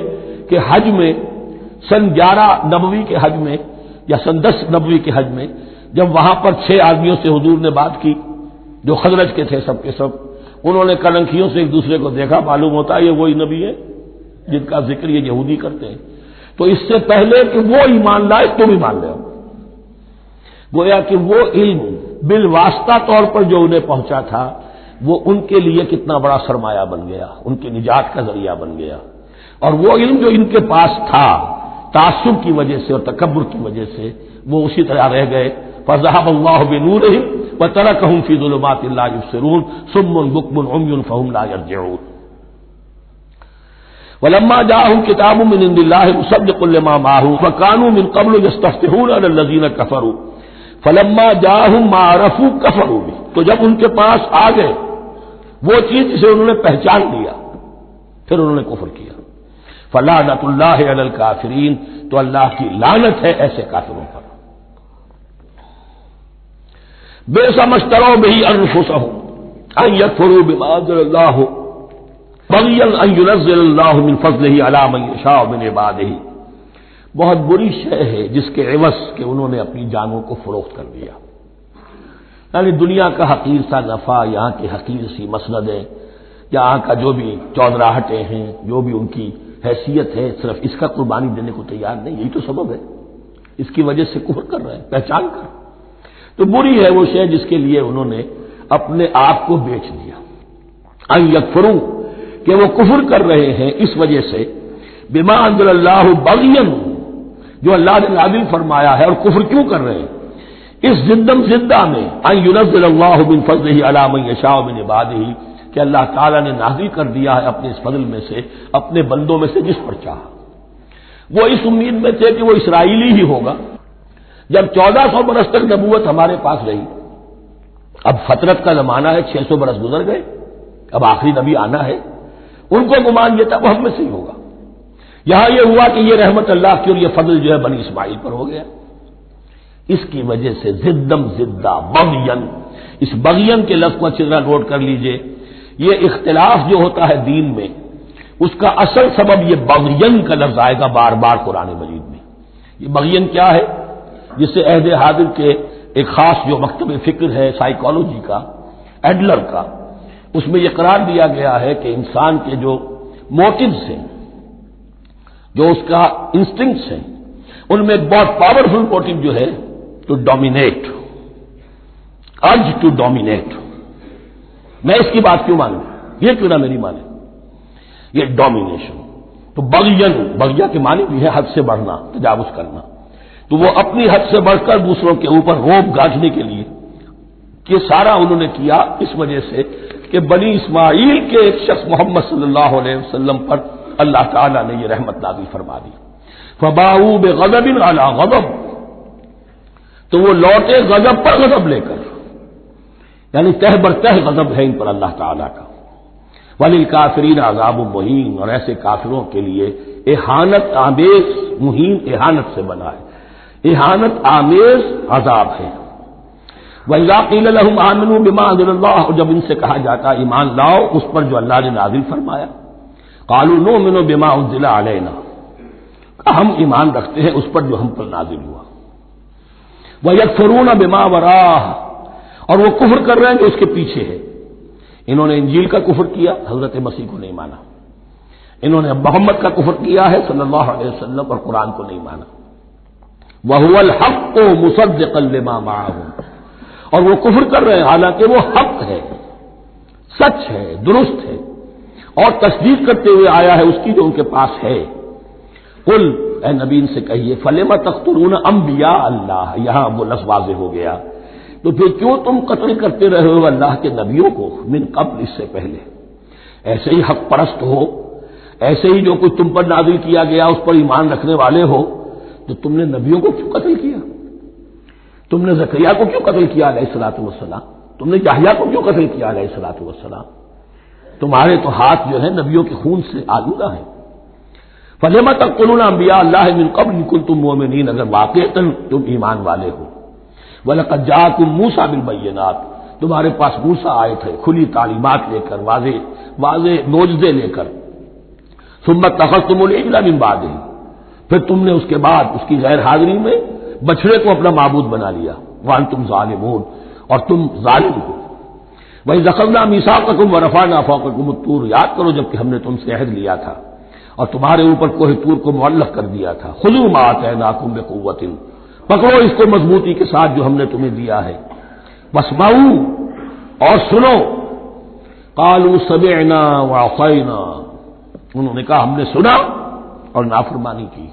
کہ حج میں سن 11 نبوی کے حج میں یا سن 10 نبوی کے حج میں جب وہاں پر 6 آدمیوں سے حضور نے بات کی جو خزرج کے تھے سب کے سب، انہوں نے کلنکھیوں سے ایک دوسرے کو دیکھا، معلوم ہوتا ہے یہ وہی نبی ہے جن کا ذکر یہ یہودی کرتے ہیں، تو اس سے پہلے کہ وہ ایمان لائے تم ایمان لے آؤ۔ گویا کہ وہ علم بالواسطہ طور پر جو انہیں پہنچا تھا وہ ان کے لیے کتنا بڑا سرمایہ بن گیا، ان کی نجات کا ذریعہ بن گیا، اور وہ علم جو ان کے پاس تھا تعصب کی وجہ سے اور تکبر کی وجہ سے وہ اسی طرح رہ گئے۔ فَذَهَبَ اللَّهُ بِنُورِهِمْ وَتَرَكَهُمْ فِي ظُلُمَاتٍ لَا يُبْصِرُونَ صُمٌّ بُكْمٌ عُمْيٌ فَهُمْ لَا يَرْجِعُونَ وَلَمَّا جَاءَهُمْ كِتَابٌ مِّنْ عِندِ اللَّهِ مُصَدِّقٌ لِّمَا مَعَهُمْ وَكَانُوا مِن قَبْلُ يَسْتَفْتِحُونَ عَلَى الَّذِينَ كَفَرُوا فَلَمَّا جَاءَهُم مَّا عَرَفُوا كَفَرُوا بِهِ، تو جب ان کے پاس آ گئے وہ چیز جسے انہوں نے پہچان لیا پھر انہوں نے کفر کیا۔ فَلَعْنَةُ اللَّهِ عَلَى الْكَافِرِينَ، تو اللہ کی لعنت ہے ایسے کافروں پر۔ بئس ما اشتروا به انفسهم ان يكفروا بما انزل الله بغيا ان ينزل الله من فضله على من يشاء من عباده، بہت بری شے ہے جس کے عوض کہ انہوں نے اپنی جانوں کو فروخت کر دیا، یعنی دنیا کا حقیر سا نفع، یہاں کی حقیر سی مسندیں، یہاں کا جو بھی چودراہٹیں ہیں، جو بھی ان کی حیثیت ہے، صرف اس کا قربانی دینے کو تیار نہیں، یہی تو سبب ہے، اس کی وجہ سے کفر کر رہے ہیں پہچان کر۔ تو بری ہے وہ شے جس کے لیے انہوں نے اپنے آپ کو بیچ دیا۔ ان یکفروا، کہ وہ کفر کر رہے ہیں اس وجہ سے، بما انزل اللہ بغیا، جو اللہ نے نازل فرمایا ہے، اور کفر کیوں کر رہے ہیں اس زدہ میں، ان ينزل اللہ من فضلہ علی من یشاء من عبادہ، کہ اللہ تعالیٰ نے نازل کر دیا ہے اپنے اس فضل میں سے اپنے بندوں میں سے جس پر چاہا۔ وہ اس امید میں تھے کہ وہ اسرائیلی ہی ہوگا۔ جب 1400 برس تک نبوت ہمارے پاس رہی، اب فترت کا زمانہ ہے، 600 برس گزر گئے، اب آخری نبی آنا ہے، ان کو گمان یہ تھا وہ ہم میں سے ہی ہوگا۔ یہاں یہ ہوا کہ یہ رحمت اللہ کی اور یہ فضل جو ہے بنی اسماعیل پر ہو گیا، اس کی وجہ سے زدہ بغین، اس بغین کے لفظ کو اچھی طرح نوٹ کر لیجئے، یہ اختلاف جو ہوتا ہے دین میں اس کا اصل سبب یہ بغین کا لفظ آئے گا بار بار قرآن مجید میں۔ یہ بغین کیا ہے؟ جس سے عہد حاضر کے ایک خاص جو مکتب فکر ہے سائیکالوجی کا، ایڈلر کا، اس میں یہ قرار دیا گیا ہے کہ انسان کے جو موٹیوز ہیں، جو اس کا انسٹنکٹس ہیں، ان میں ایک بہت پاورفل موٹیو جو ہے to dominate, urge to dominate. میں اس کی بات کیوں مانوں، یہ کیوں نہ میری مانے، یہ ڈومینیشن۔ تو بغیا کے معنی بھی ہے حد سے بڑھنا، تجاوز کرنا، تو وہ اپنی حد سے بڑھ کر دوسروں کے اوپر روب گاجنے کے لیے یہ سارا انہوں نے کیا اس وجہ سے کہ بنی اسماعیل کے ایک شخص محمد صلی اللہ علیہ وسلم پر اللہ تعالیٰ نے یہ رحمت نازل فرما دی۔ فباؤوا بغضب علی غضب، تو وہ لوٹے غضب پر غضب لے کر، یعنی تہ برتہ غضب ہے ان پر اللہ تعالیٰ کا۔ وللکافرین عذاب مہین، اور ایسے کافروں کے لیے اہانت آمیز، مہین اہانت سے بنا ہے، اہانت آمیز عذاب ہے۔ وَإِذَا قِيلَ لَهُمْ آمِنُوا بِمَا أَنزَلَ اللَّهُ، اور جب ان سے کہا جاتا ایمان لاؤ اس پر جو اللہ نے نازل فرمایا، قَالُوا نُؤْمِنُ بِمَا أُنزِلَ عَلَيْنَا، ہم ایمان رکھتے ہیں اس پر جو ہم پر نازل ہوا۔ وَيَكْفُرُونَ بِمَا وَرَاءَهُ، اور وہ کفر کر رہے ہیں جو اس کے پیچھے ہے۔ انہوں نے انجیل کا کفر کیا، حضرت مسیح کو نہیں مانا، انہوں نے محمد کا کفر کیا ہے صلی اللہ علیہ وسلم، اور قرآن کو نہیں مانا۔ وَهُوَ الْحَقُّ مُصَدِّقًا لِمَا مَعَهُمْ، اور وہ کفر کر رہے ہیں حالانکہ وہ حق ہے، سچ ہے، درست ہے، اور تصدیق کرتے ہوئے آیا ہے اس کی جو ان کے پاس ہے۔ قل، اے نبی ان سے کہیے، فَلِمَ تَقْتُلُونَ أَنبِيَاءَ اللَّهِ، یہاں وہ لفظ واضح ہو گیا، تو پھر کیوں تم قتل کرتے رہے ہو اللہ کے نبیوں کو، من قبل، اس سے پہلے، ایسے ہی حق پرست ہو، ایسے ہی جو کچھ تم پر نازل کیا گیا اس پر ایمان رکھنے والے ہو، تو تم نے نبیوں کو کیوں قتل کیا؟ تم نے زکریا کو کیوں قتل کیا علیہ الصلوۃ والسلام؟ تم نے یحییٰ کو کیوں قتل کیا علیہ الصلوۃ والسلام؟ تمہارے تو ہاتھ جو ہے نبیوں کے خون سے آلودہ ہیں۔ فَلِمَ تَقْتُلُونَ أَنبِيَاءَ اللَّهِ مِن قَبْلِ إِن كُنتُم مُّؤْمِنِينَ، اگر واقعتاً تم ایمان والے ہو۔ وَلَقَدْ جَاءَكُم مُوسَىٰ بِالْبَيِّنَاتِ، تمہارے پاس موسیٰ آئے تھے کھلی تعلیمات لے کر، واضح معجزے لے کر۔ ثُمَّ اتَّخَذْتُمُ الْعِجْلَ مِن بَعْدِهِ، پھر تم نے اس کے بعد اس کی غیر حاضری میں بچڑے کو اپنا معبود بنا لیا، وانتم ظالمون، اور تم ظالم ہو۔ وَإِذْ أَخَذْنَا مِيثَاقَكُمْ وَرَفَعْنَا فَوْقَكُمُ الطُّورَ، یاد کرو جب کہ ہم نے تم سے عہد لیا تھا اور تمہارے اوپر کوہ طور کو معلق کر دیا تھا۔ خُذُوا مَا آتَيْنَاكُمْ بِقُوَّةٍ، پکڑو اس کو مضبوطی کے ساتھ جو ہم نے تمہیں دیا ہے۔ وَاسْمَعُوا، اور سنو۔ قَالُوا سَمِعْنَا وَعَصَيْنَا، انہوں نے کہا ہم نے سنا اور نافرمانی کی۔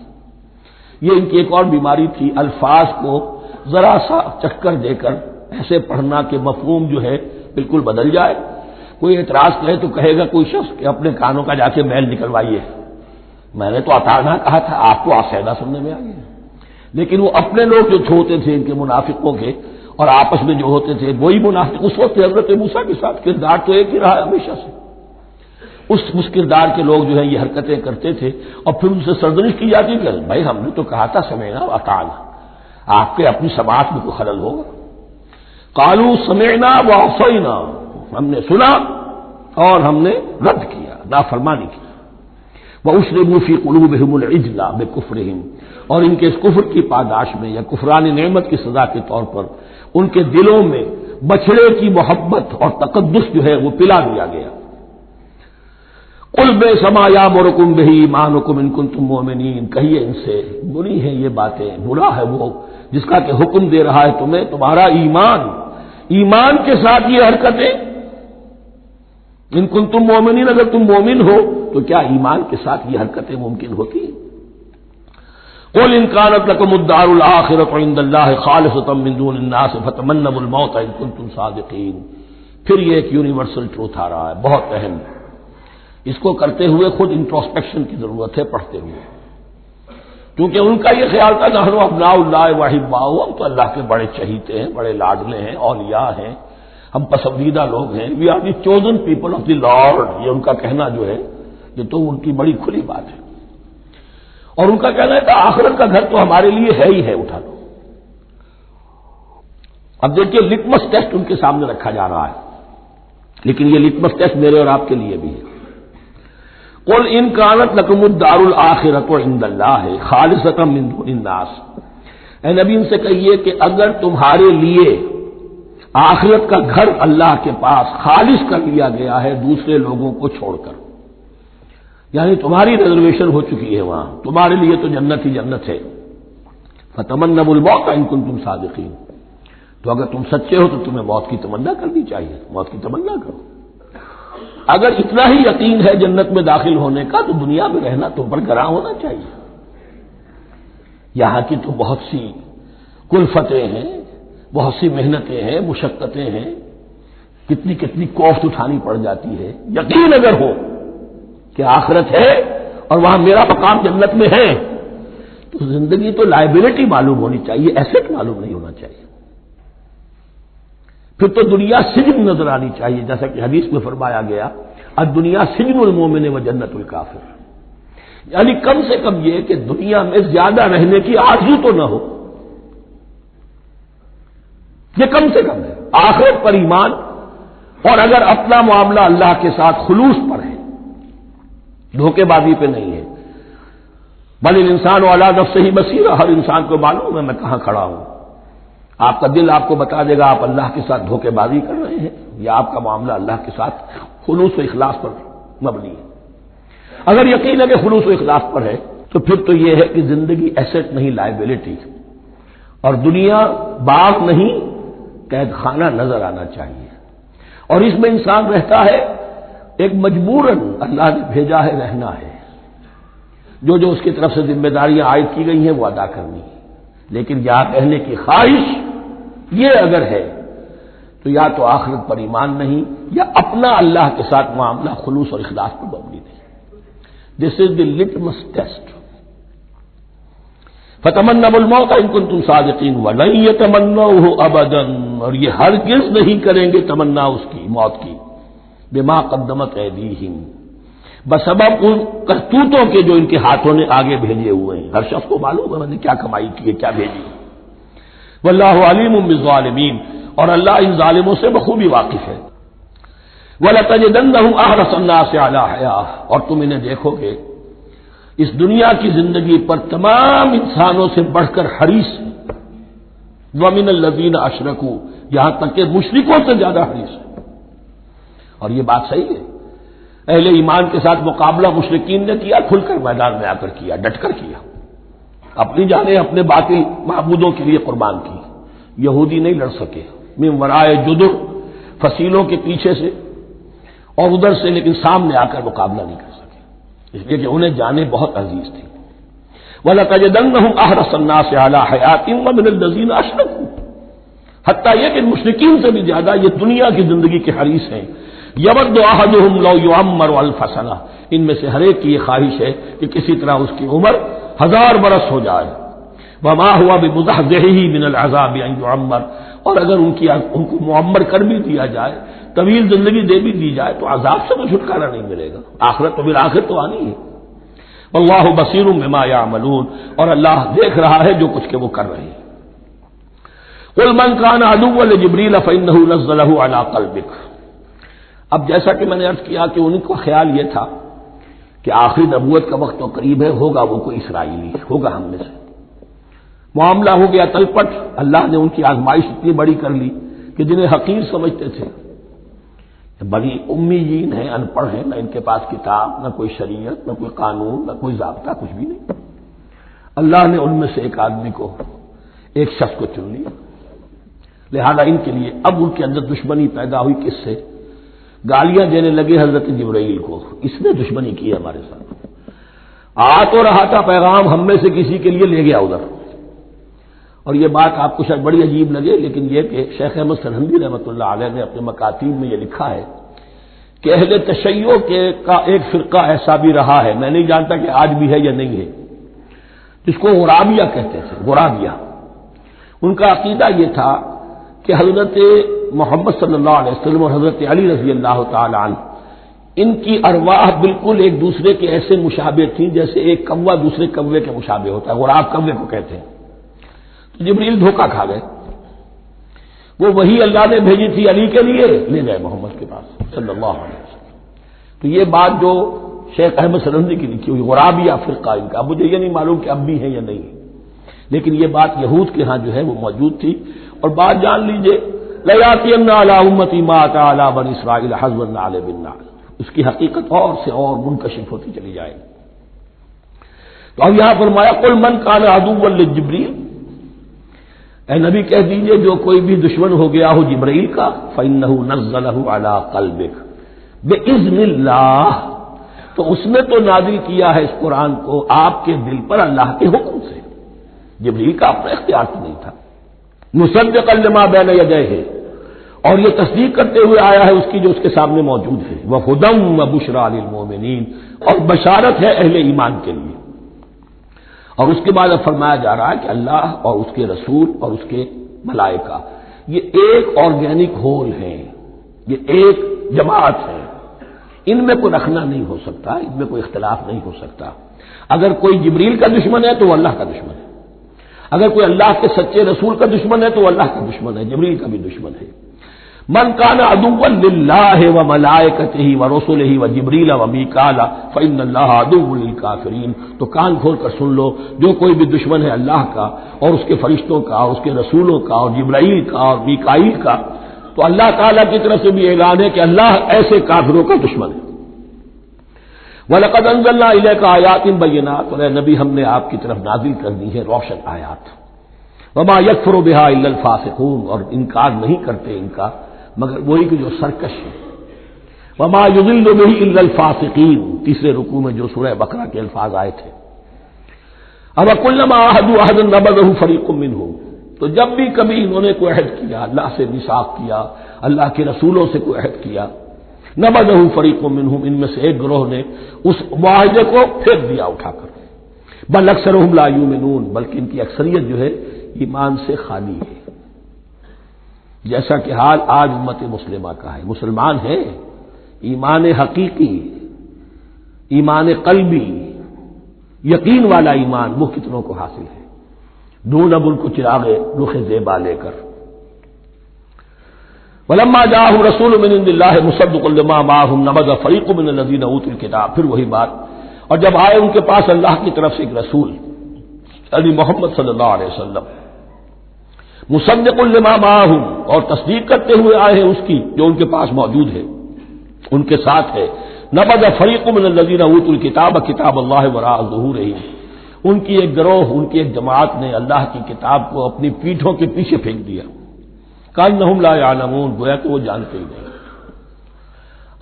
یہ ان کی ایک اور بیماری تھی، الفاظ کو ذرا سا چکر دے کر ایسے پڑھنا کہ مفہوم جو ہے بالکل بدل جائے۔ کوئی اعتراض کرے تو کہے گا کوئی شخص کہ اپنے کانوں کا جا کے میل نکلوائیے، میں نے تو اطعنا کہا تھا، آپ کو آسیدہ سننے میں آئی ہے۔ لیکن وہ اپنے لوگ جو ہوتے تھے ان کے منافقوں کے، اور آپس میں جو ہوتے تھے وہی منافق اس وقت حضرت موسیٰ کے ساتھ کردار تو ایک ہی رہا ہے ہمیشہ سے۔ اس کردار کے لوگ جو ہے یہ حرکتیں کرتے تھے اور پھر ان سے سرزنش کی جاتی کہ بھائی ہم نے تو کہا تھا سمعنا واطعنا، آپ کے اپنی سماعت میں کوئی خلل ہوگا۔ قالوا سمعنا وعصینا، ہم نے سنا اور ہم نے رد کیا، نافرمانی کی۔ وَأُشْرِبُوا فِي قُلُوبِهِمُ الْعِجْلَ بِكُفْرِهِمْ، اور ان کے اس کفر کی پاداش میں یا کفران نعمت کی سزا کے طور پر ان کے دلوں میں بچھڑے کی محبت اور تقدس جو ہے وہ پلا دیا گیا۔ قُلْ بِئْسَ مَا يَأْمُرُكُم بِهِ إِيمَانُكُمْ إِن كُنتُم مُّؤْمِنِينَ، کہیے ان سے بری ہیں یہ باتیں، برا ہے وہ جس کا کہ حکم دے رہا ہے تمہیں تمہارا ایمان کے ساتھ یہ حرکتیں۔ ان کنتم مومنین، اگر تم مومن ہو تو کیا ایمان کے ساتھ یہ حرکتیں ممکن ہوتی ہیں؟ قل ان كانت لكم الدار الآخرة عند الله خالصة من دون الناس فتمنوا الموت ان كنتم صادقين۔ پھر یہ ایک یونیورسل ٹروتھ آ رہا ہے، بہت اہم، اس کو کرتے ہوئے خود انٹروسپیکشن کی ضرورت ہے پڑھتے ہوئے، کیونکہ ان کا یہ خیال تھا نحن ابناء اللہ واحباؤہ، ہم تو اللہ کے بڑے چہیتے ہیں، بڑے لاڈلے ہیں، اولیاء ہیں، ہم پسندیدہ لوگ ہیں، we are the chosen people of the lord, یہ ان کا کہنا جو ہے یہ تو ان کی بڑی کھلی بات ہے۔ اور ان کا کہنا ہے کہ آخرت کا گھر تو ہمارے لیے ہے ہی ہے، اٹھا لو۔ اب دیکھیے لٹمس ٹیسٹ ان کے سامنے رکھا جا رہا ہے، لیکن یہ لٹمس ٹیسٹ میرے اور آپ کے لیے بھی ہے۔ قل ان كانت لكم الدار الآخرة عند الله خالصة من دون الناس، اے نبی ان سے کہیے کہ اگر تمہارے لیے آخرت کا گھر اللہ کے پاس خالص کر لیا گیا ہے دوسرے لوگوں کو چھوڑ کر، یعنی تمہاری ریزرویشن ہو چکی ہے وہاں، تمہارے لیے تو جنت ہی جنت ہے، فتمنوا الموت ان کنتم صادقین، تو اگر تم سچے ہو تو تمہیں موت کی تمنا کرنی چاہیے، موت کی تمنا کرو۔ اگر اتنا ہی یقین ہے جنت میں داخل ہونے کا تو دنیا میں رہنا تم پر گراں ہونا چاہیے۔ یہاں کی تو بہت سی کلفتیں ہیں، بہت سی محنتیں ہیں، مشقتیں ہیں، کتنی کتنی کوفت اٹھانی پڑ جاتی ہے۔ یقین اگر ہو کہ آخرت ہے اور وہاں میرا مقام جنت میں ہے تو زندگی تو لائبلٹی معلوم ہونی چاہیے، ایسٹ معلوم نہیں ہونا چاہیے۔ پھر تو دنیا سجن نظر آنی چاہیے، جیسا کہ حدیث میں فرمایا گیا الدنیا سجن المومن و جنت الکافر، یعنی کم سے کم یہ کہ دنیا میں زیادہ رہنے کی آرزو تو نہ ہو، یہ کم سے کم ہے۔ آخرت پر ایمان، اور اگر اپنا معاملہ اللہ کے ساتھ خلوص پر ہے، دھوکے بازی پہ نہیں ہے، بل الانسان علی نفسہ بصیرہ، ہر انسان کو معلوم ہے میں کہاں کھڑا ہوں۔ آپ کا دل آپ کو بتا دے گا آپ اللہ کے ساتھ دھوکے بازی کر رہے ہیں یا آپ کا معاملہ اللہ کے ساتھ خلوص و اخلاص پر مبنی ہے۔ اگر یقین ہے کہ خلوص و اخلاص پر ہے تو پھر تو یہ ہے کہ زندگی ایسٹ نہیں لائبلٹی، اور دنیا باغ نہیں قید خانہ نظر آنا چاہیے، اور اس میں انسان رہتا ہے ایک مجبوراً اللہ نے بھیجا ہے رہنا ہے، جو اس کی طرف سے ذمہ داریاں عائد کی گئی ہیں وہ ادا کرنی ہے، لیکن یہاں رہنے کی خواہش یہ اگر ہے تو یا تو آخرت پر ایمان نہیں یا اپنا اللہ کے ساتھ معاملہ خلوص اور اخلاص پر مبنی نہیں۔ دس از دی لٹمس ٹیسٹ۔ فتمنوا الموت ان کنتم صادقین ولن یتمنوه ابدا، اور یہ ہرگز نہیں کریں گے تمنا اس کی موت کی، بما قدمت ایدیہم، بسبب ان کرتوتوں کے جو ان کے ہاتھوں نے آگے بھیجے ہوئے ہیں۔ ہر شخص کو معلوم ہے میں نے کیا کمائی کی ہے، کیا بھیجی ہے۔ واللہ علیم بالظالمین، اور اللہ ان ظالموں سے بخوبی واقف ہے۔ وَلَتَجِدَنَّهُمْ أَحْرَصَ النَّاسِ عَلَىٰ حَيَاةٍ، اور تم انہیں دیکھو گے اس دنیا کی زندگی پر تمام انسانوں سے بڑھ کر حریص، وَمِنَ الَّذِينَ أَشْرَكُوا، یہاں تک کہ مشرکوں سے زیادہ حریص ہے۔ اور یہ بات صحیح ہے، اہل ایمان کے ساتھ مقابلہ مشرکین نے کیا، کھل کر میدان میں آ کر کیا، ڈٹ کر کیا، اپنی جانیں اپنے باطل معبودوں کے لیے قربان کی۔ یہودی نہیں لڑ سکے، من ورائے جدر، فصیلوں کے پیچھے سے اور ادھر سے، لیکن سامنے آ کر مقابلہ نہیں کر سکے، اس لیے کہ انہیں جانیں بہت عزیز تھی۔ وَلَتَجِدَنَّهُمْ أَحْرَصَ النَّاسِ عَلَىٰ حَيَاةٍ وَمِنَ الَّذِينَ أَشْرَكُوا، حتیٰ یہ کہ مشرکین سے بھی زیادہ یہ دنیا کی زندگی کے حریص ہیں۔ یود احدہم لو یعمر الف سنہ، ان میں سے ہر ایک کی یہ خواہش ہے کہ کسی طرح اس کی عمر 1000 برس ہو جائے۔ وما ہوا بمزحزحہ من العذاب ان یعمر، اور اگر ان کو معمر کر بھی دیا جائے، طویل زندگی دے بھی دی جائے، تو عذاب سے تو چھٹکارا نہیں ملے گا، آخرت تو بالآخر تو آنی ہے۔ واللہ بصیر بما یعملون، اور اللہ دیکھ رہا ہے جو کچھ کہ وہ کر رہے ہیں۔ قل من كان عدوا لجبريل فإنه نزله على قلبك، اب جیسا کہ میں نے عرض کیا کہ ان کا خیال یہ تھا کہ آخری نبوت کا وقت تو قریب ہے، ہوگا وہ کوئی اسرائیلی، ہوگا ہم میں سے۔ معاملہ ہو گیا تلپٹ، اللہ نے ان کی آزمائش اتنی بڑی کر لی کہ جنہیں حقیر سمجھتے تھے، بڑی امیین ہیں، ان پڑھ ہیں، نہ ان کے پاس کتاب، نہ کوئی شریعت، نہ کوئی قانون، نہ کوئی ضابطہ، کچھ بھی نہیں، اللہ نے ان میں سے ایک آدمی کو، ایک شخص کو چن لیا۔ لہذا ان کے لیے اب ان کے اندر دشمنی پیدا ہوئی، کس سے؟ گالیاں دینے لگے حضرت جبرائیل کو، اس نے دشمنی کی ہمارے ساتھ، آ تو رہا تھا پیغام ہم میں سے کسی کے لیے، لے گیا ادھر۔ اور یہ بات آپ کو شاید بڑی عجیب لگے، لیکن یہ کہ شیخ احمد سرہندی رحمۃ اللہ علیہ نے اپنے مکاتیب میں یہ لکھا ہے کہ اہل تشیع کا ایک فرقہ ایسا بھی رہا ہے، میں نہیں جانتا کہ آج بھی ہے یا نہیں ہے، جس کو غرابیہ کہتے تھے، غرابیہ۔ ان کا عقیدہ یہ تھا کہ حضرت محمد صلی اللہ علیہ وسلم اور حضرت علی رضی اللہ تعالی عنہ، ان کی ارواح بالکل ایک دوسرے کے ایسے مشابہ تھیں جیسے ایک کوا دوسرے کوے کے مشابہ ہوتا ہے، غراب کوے کو کہتے ہیں۔ تو جبریل دھوکہ کھا گئے، وہ وہی اللہ نے بھیجی تھی علی کے لیے، لے گئے محمد کے پاس صلی اللہ علیہ وسلم۔ تو یہ بات جو شیخ احمد سرہندی کی لکھی ہوئی غرابیہ فرقہ ان کا، مجھے یہ نہیں معلوم کہ اب بھی ہے یا نہیں، لیکن یہ بات یہود کے ہاں جو ہے وہ موجود تھی۔ اور بات جان لیجئے، لَيَأْتِيَنَّ عَلَىٰ أُمَّتِي مَا أَتَىٰ عَلَىٰ بَنِي إِسْرَائِيلَ حَزْوَ النَّعْلِ بِالنَّعْلِ، اس کی حقیقت اور سے اور منکشف ہوتی چلی جائے گی۔ تو اب یہاں فرمایا قُلْ مَنْ كَانَ عَدُوًّا لِجِبْرِيلَ، اے نبی کہہ دیجئے جو کوئی بھی دشمن ہو گیا ہو جبرائیل کا، فَإِنَّهُ نَزَّلَهُ عَلَىٰ قَلْبِكَ بِإِذْنِ اللَّهِ، تو اس نے تو نازل کیا ہے اس قرآن کو آپ کے دل پر اللہ کے حکم سے، جبرائیل کا اپنا اختیار تو نہیں تھا۔ مصدقا لما بین یدیہ، اور یہ تصدیق کرتے ہوئے آیا ہے اس کی جو اس کے سامنے موجود ہے، وہدی وبشریٰ للمؤمنین، اور بشارت ہے اہل ایمان کے لیے۔ اور اس کے بعد اب فرمایا جا رہا ہے کہ اللہ اور اس کے رسول اور اس کے ملائکہ یہ ایک آرگینک ہول ہیں، یہ ایک جماعت ہے، ان میں کوئی رکھنا نہیں ہو سکتا، ان میں کوئی اختلاف نہیں ہو سکتا۔ اگر کوئی جبریل کا دشمن ہے تو وہ اللہ کا دشمن ہے، اگر کوئی اللہ کے سچے رسول کا دشمن ہے تو وہ اللہ کا دشمن ہے، جبریل کا بھی دشمن ہے۔ من کان عدوا للہ وملائکتہ ورسلہ وجبریل ومیکال فإن اللہ عدو للکافرین، تو کان کھول کر سن لو، جو کوئی بھی دشمن ہے اللہ کا اور اس کے فرشتوں کا اور اس کے رسولوں کا اور جبرائیل کا اور میکائیل کا، تو اللہ تعالیٰ کی طرف سے بھی اعلان ہے کہ اللہ ایسے کافروں کا دشمن ہے۔ وَلَقَدْ أَنزَلْنَا إِلَيْكَ آيَاتٍ بَيِّنَاتٍ، اور اے نبی ہم نے آپ کی طرف نازل کر دی ہے روشن آیات۔ وَمَا يَكْفُرُ بِهَا إِلَّا الْفَاسِقُونَ، اور انکار نہیں کرتے ان کا مگر وہی کہ جو سرکش ہے۔ وَمَا يُضِلُّ بِهِ إِلَّا الْفَاسِقِينَ، تیسرے رکوع میں جو سورہ بقرہ کے الفاظ آئے تھے۔ أَوَكُلَّمَا عَاهَدُوا عَهْدًا نَبَذَهُ فَرِيقٌ مِّنْهُمْ، تو جب بھی کبھی انہوں نے کوئی عہد کیا، اللہ سے میثاق کیا، اللہ کے رسولوں سے کوئی عہد کیا، نبذہ فریق منہم، ان میں سے ایک گروہ نے اس معاہدے کو پھینک دیا اٹھا کر۔ بل اکثرہم لا یؤمنون، بلکہ ان کی اکثریت جو ہے ایمان سے خالی ہے، جیسا کہ حال آج امت مسلمہ کا ہے۔ مسلمان ہے، ایمان حقیقی، ایمان قلبی، یقین والا ایمان وہ کتنوں کو حاصل ہے؟ ڈھونڈ اب ان کو چراغ رخ زیبا لے کر۔ وَلَمَّا جَاءَهُمْ رَسُولٌ مِّنْ عِندِ اللَّهِ مُصَدِّقٌ لِّمَا مَعَهُمْ نَبَذَ فَرِيقٌ مِّنَ الَّذِينَ أُوتُوا الْكِتَابَ، پھر وہی بات، اور جب آئے ان کے پاس اللہ کی طرف سے ایک رسول یعنی محمد صلی اللہ علیہ وسلم، مصدق لما معہم، اور تصدیق کرتے ہوئے آئے ہیں اس کی جو ان کے پاس موجود ہے، ان کے ساتھ ہے۔ نبذ فریق من الذین اوتوا الکتاب کتاب اللہ وراء ظہورہم، ان کی ایک گروہ، ان کی ایک جماعت نے اللہ کی کتاب کو اپنی پیٹھوں کے پیچھے پھینک دیا، کأنہم لا یعلمون، گویا کہ وہ جانتے ہی نہیں،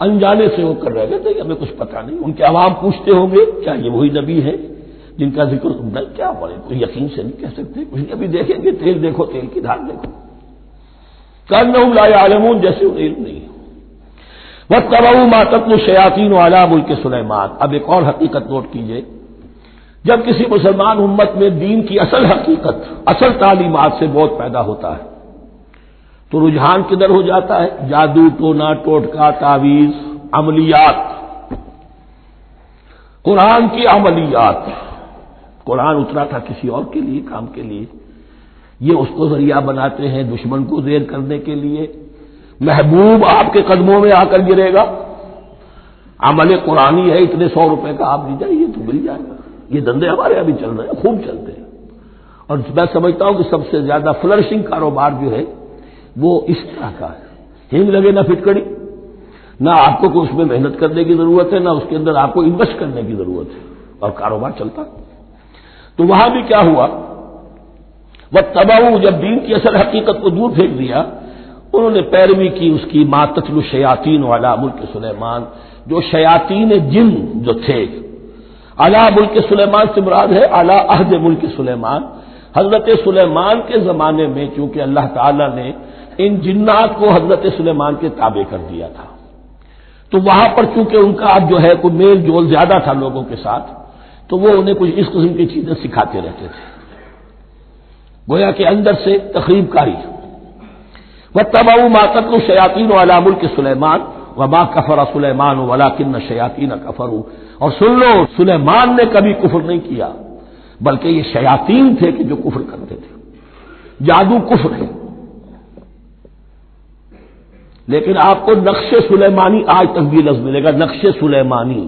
انجانے سے وہ کر رہے تھے کہ ہمیں کچھ پتہ نہیں۔ ان کے عوام پوچھتے ہوں گے کیا یہ وہی نبی ہے جن کا ذکر نہیں؟ کیا بڑے کوئی یقین سے نہیں کہہ سکتے، کچھ نہیں، ابھی دیکھیں گے، تیل دیکھو، تیل کی دھار دیکھو، کأنہم لا یعلمون، جیسے انہیں علم نہیں۔ واتبعوا ما تتلو الشیاطین علی ملک سلیمان، اب ایک اور حقیقت نوٹ کیجئے، جب کسی مسلمان امت میں دین کی اصل حقیقت، اصل تعلیمات سے بہت پیدا ہوتا ہے تو رجحان کدھر ہو جاتا ہے؟ جادو، ٹونا ٹوٹکا، تعویذ، عملیات، قرآن کی عملیات۔ قرآن اترا تھا کسی اور کے لیے، کام کے لیے، یہ اس کو ذریعہ بناتے ہیں دشمن کو زیر کرنے کے لیے۔ محبوب آپ کے قدموں میں آ کر گرے گا، عمل قرآنی ہے، اتنے 100 روپے کا آپ دیجیے تو مل جائے گا۔ یہ دندے ہمارے ابھی چل رہے ہیں، خوب چلتے ہیں، اور میں سمجھتا ہوں کہ سب سے زیادہ فلرشنگ کاروبار جو ہے وہ اس طرح کا ہے۔ ہنگ لگے نہ پھٹکڑی، نہ آپ کو کوئی اس میں محنت کرنے کی ضرورت ہے، نہ اس کے اندر آپ کو انویسٹ کرنے کی ضرورت ہے، اور کاروبار چلتا۔ تو وہاں بھی کیا ہوا، واتبعوا، جب دین کی اصل حقیقت کو دور پھینک دیا، انہوں نے پیروی کی اس کی ما تتلو الشیاطین علی ملک سلیمان، جو شیاطین جن جو تھے، علی ملک سلیمان سے مراد ہے علی عہد ملک سلیمان، حضرت سلیمان کے زمانے میں چونکہ اللہ تعالی نے ان جنات کو حضرت سلیمان کے تابع کر دیا تھا، تو وہاں پر چونکہ ان کا اب جو ہے کوئی میل جول زیادہ تھا لوگوں کے ساتھ، تو وہ انہیں کچھ اس قسم کی چیزیں سکھاتے رہتے تھے، گویا کہ اندر سے تخریب کاری۔ واتبعوا ما تتلو الشیاطین علی ملک سلیمان وما کفر سلیمان ولکن الشیاطین کفروا، اور سن لو، سلیمان نے کبھی کفر نہیں کیا، بلکہ یہ شیاطین تھے کہ جو کفر کرتے تھے۔ جادو کفر ہے، لیکن آپ کو نقش سلیمانی آج تک بھی لفظ ملے گا، نقش سلیمانی۔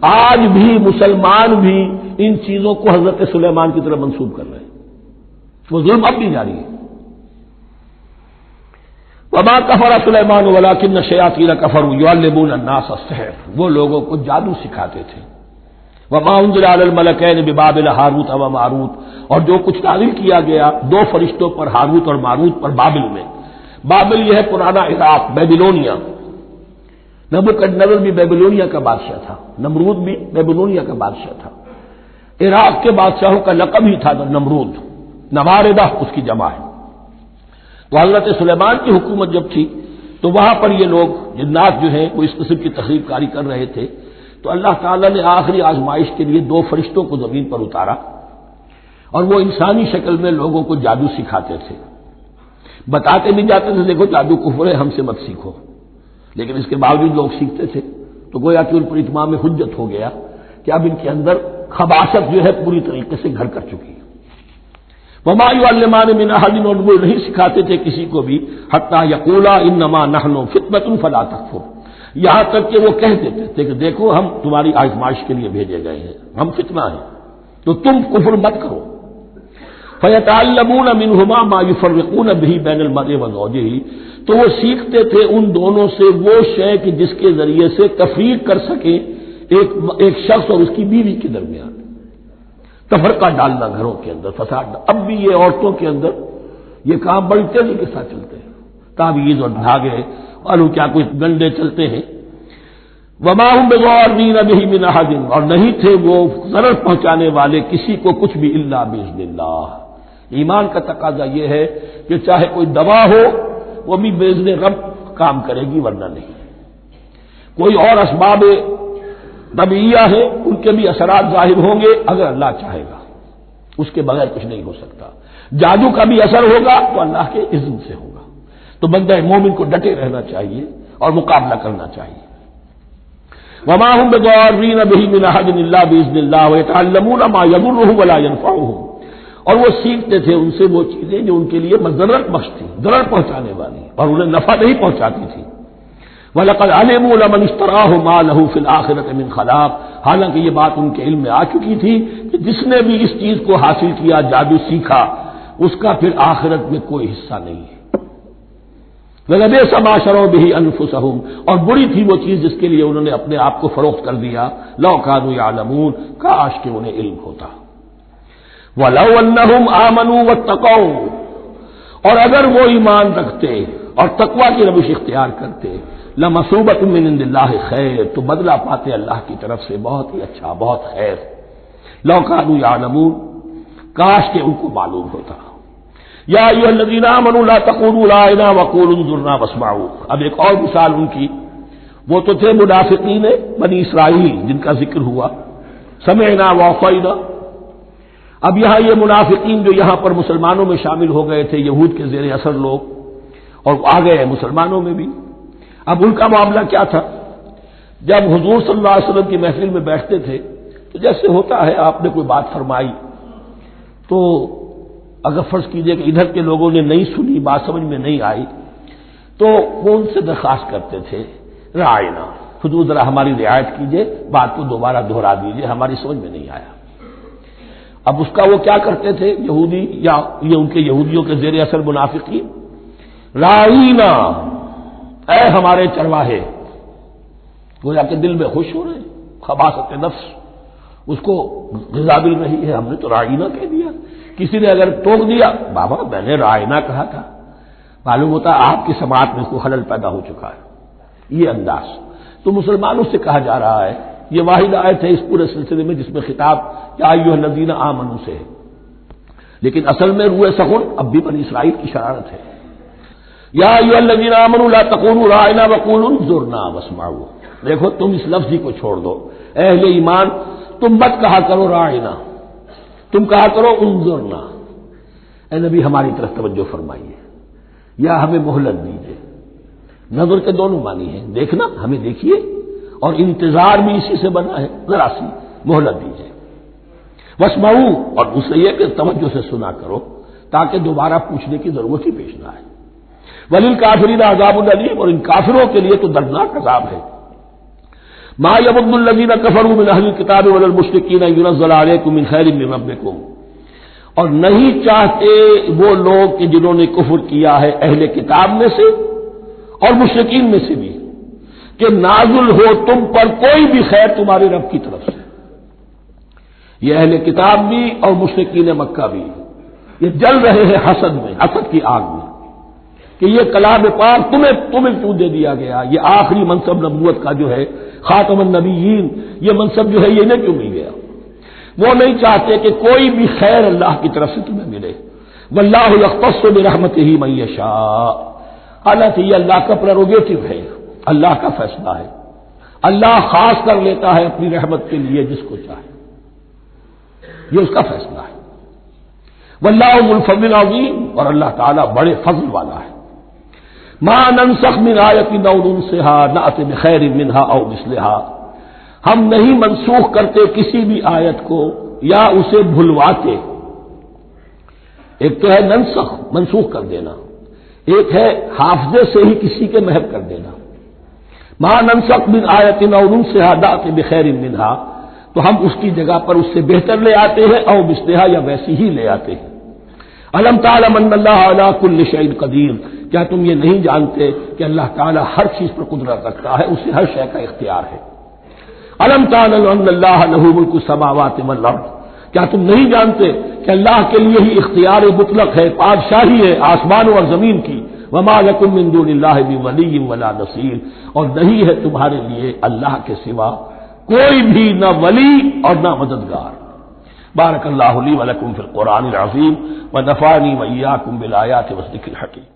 آج بھی مسلمان بھی ان چیزوں کو حضرت سلیمان کی طرف منسوب کر رہے ہیں، وہ ظلم اب بھی جاری ہے۔ وما کفر سلیمان ولکن الشیاطین کفروا یعلمون الناس السحر، وہ لوگوں کو جادو سکھاتے تھے۔ وما انزل علی الملکین ببابل ہاروت و ماروت، اور جو کچھ نازل کیا گیا 2 فرشتوں پر، ہاروت اور ماروت پر، بابل میں۔ بابل یہ ہے پرانا عراق، بیبلونیا۔ نبوکدنضر بھی بیبلونیا کا بادشاہ تھا، نمرود بھی بیبلونیا کا بادشاہ تھا۔ عراق کے بادشاہوں کا لقب ہی تھا نمرود، نواردہ اس کی جمع ہے۔ تو حضرت سلیمان کی حکومت جب تھی تو وہاں پر یہ لوگ جنات جو ہیں وہ اس قسم کی تخریب کاری کر رہے تھے، تو اللہ تعالیٰ نے آخری آزمائش کے لیے 2 فرشتوں کو زمین پر اتارا، اور وہ انسانی شکل میں لوگوں کو جادو سکھاتے تھے، بتاتے بھی جاتے تھے دیکھو جادو کفر ہے، ہم سے مت سیکھو، لیکن اس کے باوجود لوگ سیکھتے تھے، تو گویا کہ ان پر اتمام حجت ہو گیا کہ اب ان کے اندر خباثت جو ہے پوری طریقے سے گھر کر چکی ہے۔ وما یعلمان من احد، اور وہ نہیں سکھاتے تھے کسی کو بھی، حتی یقولا انما نحن فتنۃ فلا تکفر، یہاں تک کہ وہ کہہ دیتے تھے کہ دیکھو ہم تمہاری آزمائش کے لیے بھیجے گئے ہیں، ہم فتنہ ہیں، تو تم کفر مت کرو۔ فیتعلمون منہما ما یفرقون به بین المرء وزوجہ، تو وہ سیکھتے تھے ان دونوں سے وہ شے کہ جس کے ذریعے سے تفریق کر سکے ایک شخص اور اس کی بیوی کے درمیان، تفرقہ ڈالنا گھروں کے اندر، فساد۔ اب بھی یہ عورتوں کے اندر یہ کام بڑی تیزی کے ساتھ چلتے ہیں، تعویذ اور دھاگے اور کیا کوئی گنڈے چلتے ہیں۔ وما هم بضارین به من احد، اور نہیں تھے وہ ضرر پہنچانے والے کسی کو کچھ بھی الا باذن اللہ۔ ایمان کا تقاضا یہ ہے کہ چاہے کوئی دوا ہو وہ بھی باذن رب کام کرے گی، ورنہ نہیں۔ کوئی اور اسباب طبیعیہ ہے، ان کے بھی اثرات ظاہر ہوں گے اگر اللہ چاہے گا، اس کے بغیر کچھ نہیں ہو سکتا۔ جادو کا بھی اثر ہوگا تو اللہ کے اذن سے ہوگا، تو بندہ مومن کو ڈٹے رہنا چاہیے اور مقابلہ کرنا چاہیے۔ وما هم بضارین به من احد الا باذن اللہ ويتعلمون ما يضرهم ولا ينفعهم، اور وہ سیکھتے تھے ان سے وہ چیزیں جو ان کے لیے مضرت بخش تھی، ضرر پہنچانے والی، اور انہیں نفع نہیں پہنچاتی تھی۔ وَلَقَدْ عَلِمُوا لَمَنِ اشْتَرَاهُ مَا لَهُ فِي الْآخِرَةِ مِنْ خَلَاقٍ، حالانکہ یہ بات ان کے علم میں آ چکی تھی کہ جس نے بھی اس چیز کو حاصل کیا، جادو سیکھا، اس کا پھر آخرت میں کوئی حصہ نہیں ہے۔ وَلَبِئْسَ مَا شَرَوْا بِهِ أَنفُسَهُمْ، اور بری تھی وہ چیز جس کے لیے انہوں نے اپنے آپ کو فروخت کر دیا، لَوْ كَانُوا يَعْلَمُونَ، کاش کہ انہیں علم ہوتا۔ وَلَوْ أَنَّهُمْ آمَنُوا وَاتَّقَوْا، اور اگر وہ ایمان رکھتے اور تقوی کی روش اختیار کرتے، لَمَثُوبَةٌ مِّنْ عِندِ اللَّهِ خَيْرٌ، تو بدلہ پاتے اللہ کی طرف سے بہت ہی اچھا، بہت خیر۔ لَوْ كَانُوا يَعْلَمُونَ، کاش کہ ان کو معلوم ہوتا۔ یا ایھا الذین آمنوا لا تقولوا رائنا وقولوا انظرنا واسمعوا، اب ایک اور مثال ان کی، وہ تو تھے منافقین بنی اسرائیل جن کا ذکر ہوا، سمعنا وعصینا۔ اب یہاں یہ منافقین جو یہاں پر مسلمانوں میں شامل ہو گئے تھے، یہود کے زیر اثر لوگ، اور آ گئے ہیں مسلمانوں میں بھی، اب ان کا معاملہ کیا تھا؟ جب حضور صلی اللہ علیہ وسلم کی محفل میں بیٹھتے تھے تو جیسے ہوتا ہے آپ نے کوئی بات فرمائی تو اگر فرض کیجئے کہ ادھر کے لوگوں نے نہیں سنی، بات سمجھ میں نہیں آئی، تو وہ ان سے درخواست کرتے تھے رعاینا، حضور ذرا ہماری رعایت کیجئے، بات کو دوبارہ دہرا دیجئے، ہماری سمجھ میں نہیں آیا۔ اب اس کا وہ کیا کرتے تھے یہودی یا یہ ان کے یہودیوں کے زیر اثر منافقین، رعاینا، اے ہمارے چرواہے، گویا کہ دل میں خوش ہو رہے، خباثت نفس اس کو غذا مل رہی ہے، ہم نے تو رعاینا کہہ دیا۔ کسی نے اگر ٹوک دیا، بابا میں نے رعاینا کہا تھا، معلوم ہوتا آپ کی سماعت میں کوئی خلل پیدا ہو چکا ہے، یہ انداز۔ تو مسلمانوں سے کہا جا رہا ہے، یہ واحد آیت ہے اس پورے سلسلے میں جس میں خطاب یا ایھا الذین آمنوا سے ہے، لیکن اصل میں روئے سخن اب بھی بنی اسرائیل کی شرارت ہے۔ یا ایھا الذین آمنوا لا تقولوا رعاینا وقولوا انظرنا واسمعوا، دیکھو تم اس لفظ کو چھوڑ دو، اے اہل ایمان تم مت کہا کرو رعاینا، تم کہا کرو انظرنا، اے نبی ہماری طرف توجہ فرمائیے یا ہمیں مہلت دیجیے۔ نظر کے دونوں معنی ہیں، دیکھنا ہمیں دیکھیے، اور انتظار بھی اسی سے بنا ہے، ذرا سی مہلت دیجیے۔ واسمعوا، اور دوسرے یہ کہ توجہ سے سنا کرو تاکہ دوبارہ پوچھنے کی ضرورت ہی پیش نہ آئے۔ وللکافرین عذاب الیم، اور ان کافروں کے لیے تو دردناک عذاب ہے۔ ما یود الذین کفروا من اہل الکتاب ولا المشرکین ان ینزل علیکم من خیر من ربکم، اور نہیں چاہتے وہ لوگ کہ جنہوں نے کفر کیا ہے اہل کتاب میں سے اور مشرکین میں سے بھی، کہ نازل ہو تم پر کوئی بھی خیر تمہارے رب کی طرف سے۔ یہ اہل کتاب بھی اور مشرکین مکہ بھی یہ جل رہے ہیں حسد میں، حسد کی آگ میں، کہ یہ کلام پاک تمہیں کیوں دے دیا گیا، یہ آخری منصب نبوت کا جو ہے خاتم النبیین، یہ منصب جو ہے یہ انہیں کیوں مل گیا؟ وہ نہیں چاہتے کہ کوئی بھی خیر اللہ کی طرف سے تمہیں ملے۔ واللہ یختص برحمتہ من یشاء، حالانکہ یہ اللہ کا پریروگیٹو ہے، اللہ کا فیصلہ ہے، اللہ خاص کر لیتا ہے اپنی رحمت کے لیے جس کو چاہے، یہ اس کا فیصلہ ہے۔ واللہ ذو الفضل العظیم، اور اللہ تعالیٰ بڑے فضل والا ہے۔ ما ننسخ من آیۃ او ننسها نأتی بخیر منها او مثلها، ہم نہیں منسوخ کرتے کسی بھی آیت کو یا اسے بھلواتے۔ ایک تو ہے ننسخ، منسوخ کر دینا، ایک ہے حافظے سے ہی کسی کے محو کر دینا۔ ما ننسخ من آیۃ او ننسها نأتی بخیر منها، تو ہم اس کی جگہ پر اس سے بہتر لے آتے ہیں، او مثلها یا ویسی ہی لے آتے ہیں۔ الم تعلم ان اللہ علی کل شیء قدیر، کیا تم یہ نہیں جانتے کہ اللہ تعالیٰ ہر چیز پر قدرت رکھتا ہے، اسے ہر شے کا اختیار ہے۔ الم تعلم ان اللہ لہ ملک السماوات والارض، کیا تم نہیں جانتے کہ اللہ کے لیے ہی اختیار مطلق ہے، بادشاہی ہے آسمانوں اور زمین کی۔ وما لکم من دون اللہ من ولی ولا نصیر، اور نہیں ہے تمہارے لیے اللہ کے سوا کوئی بھی نہ ولی اور نہ مددگار۔ بارک اللہ لی ولکم فی القرآن العظیم ونفعنی وإیاکم بالآیات والذکر الحکیم۔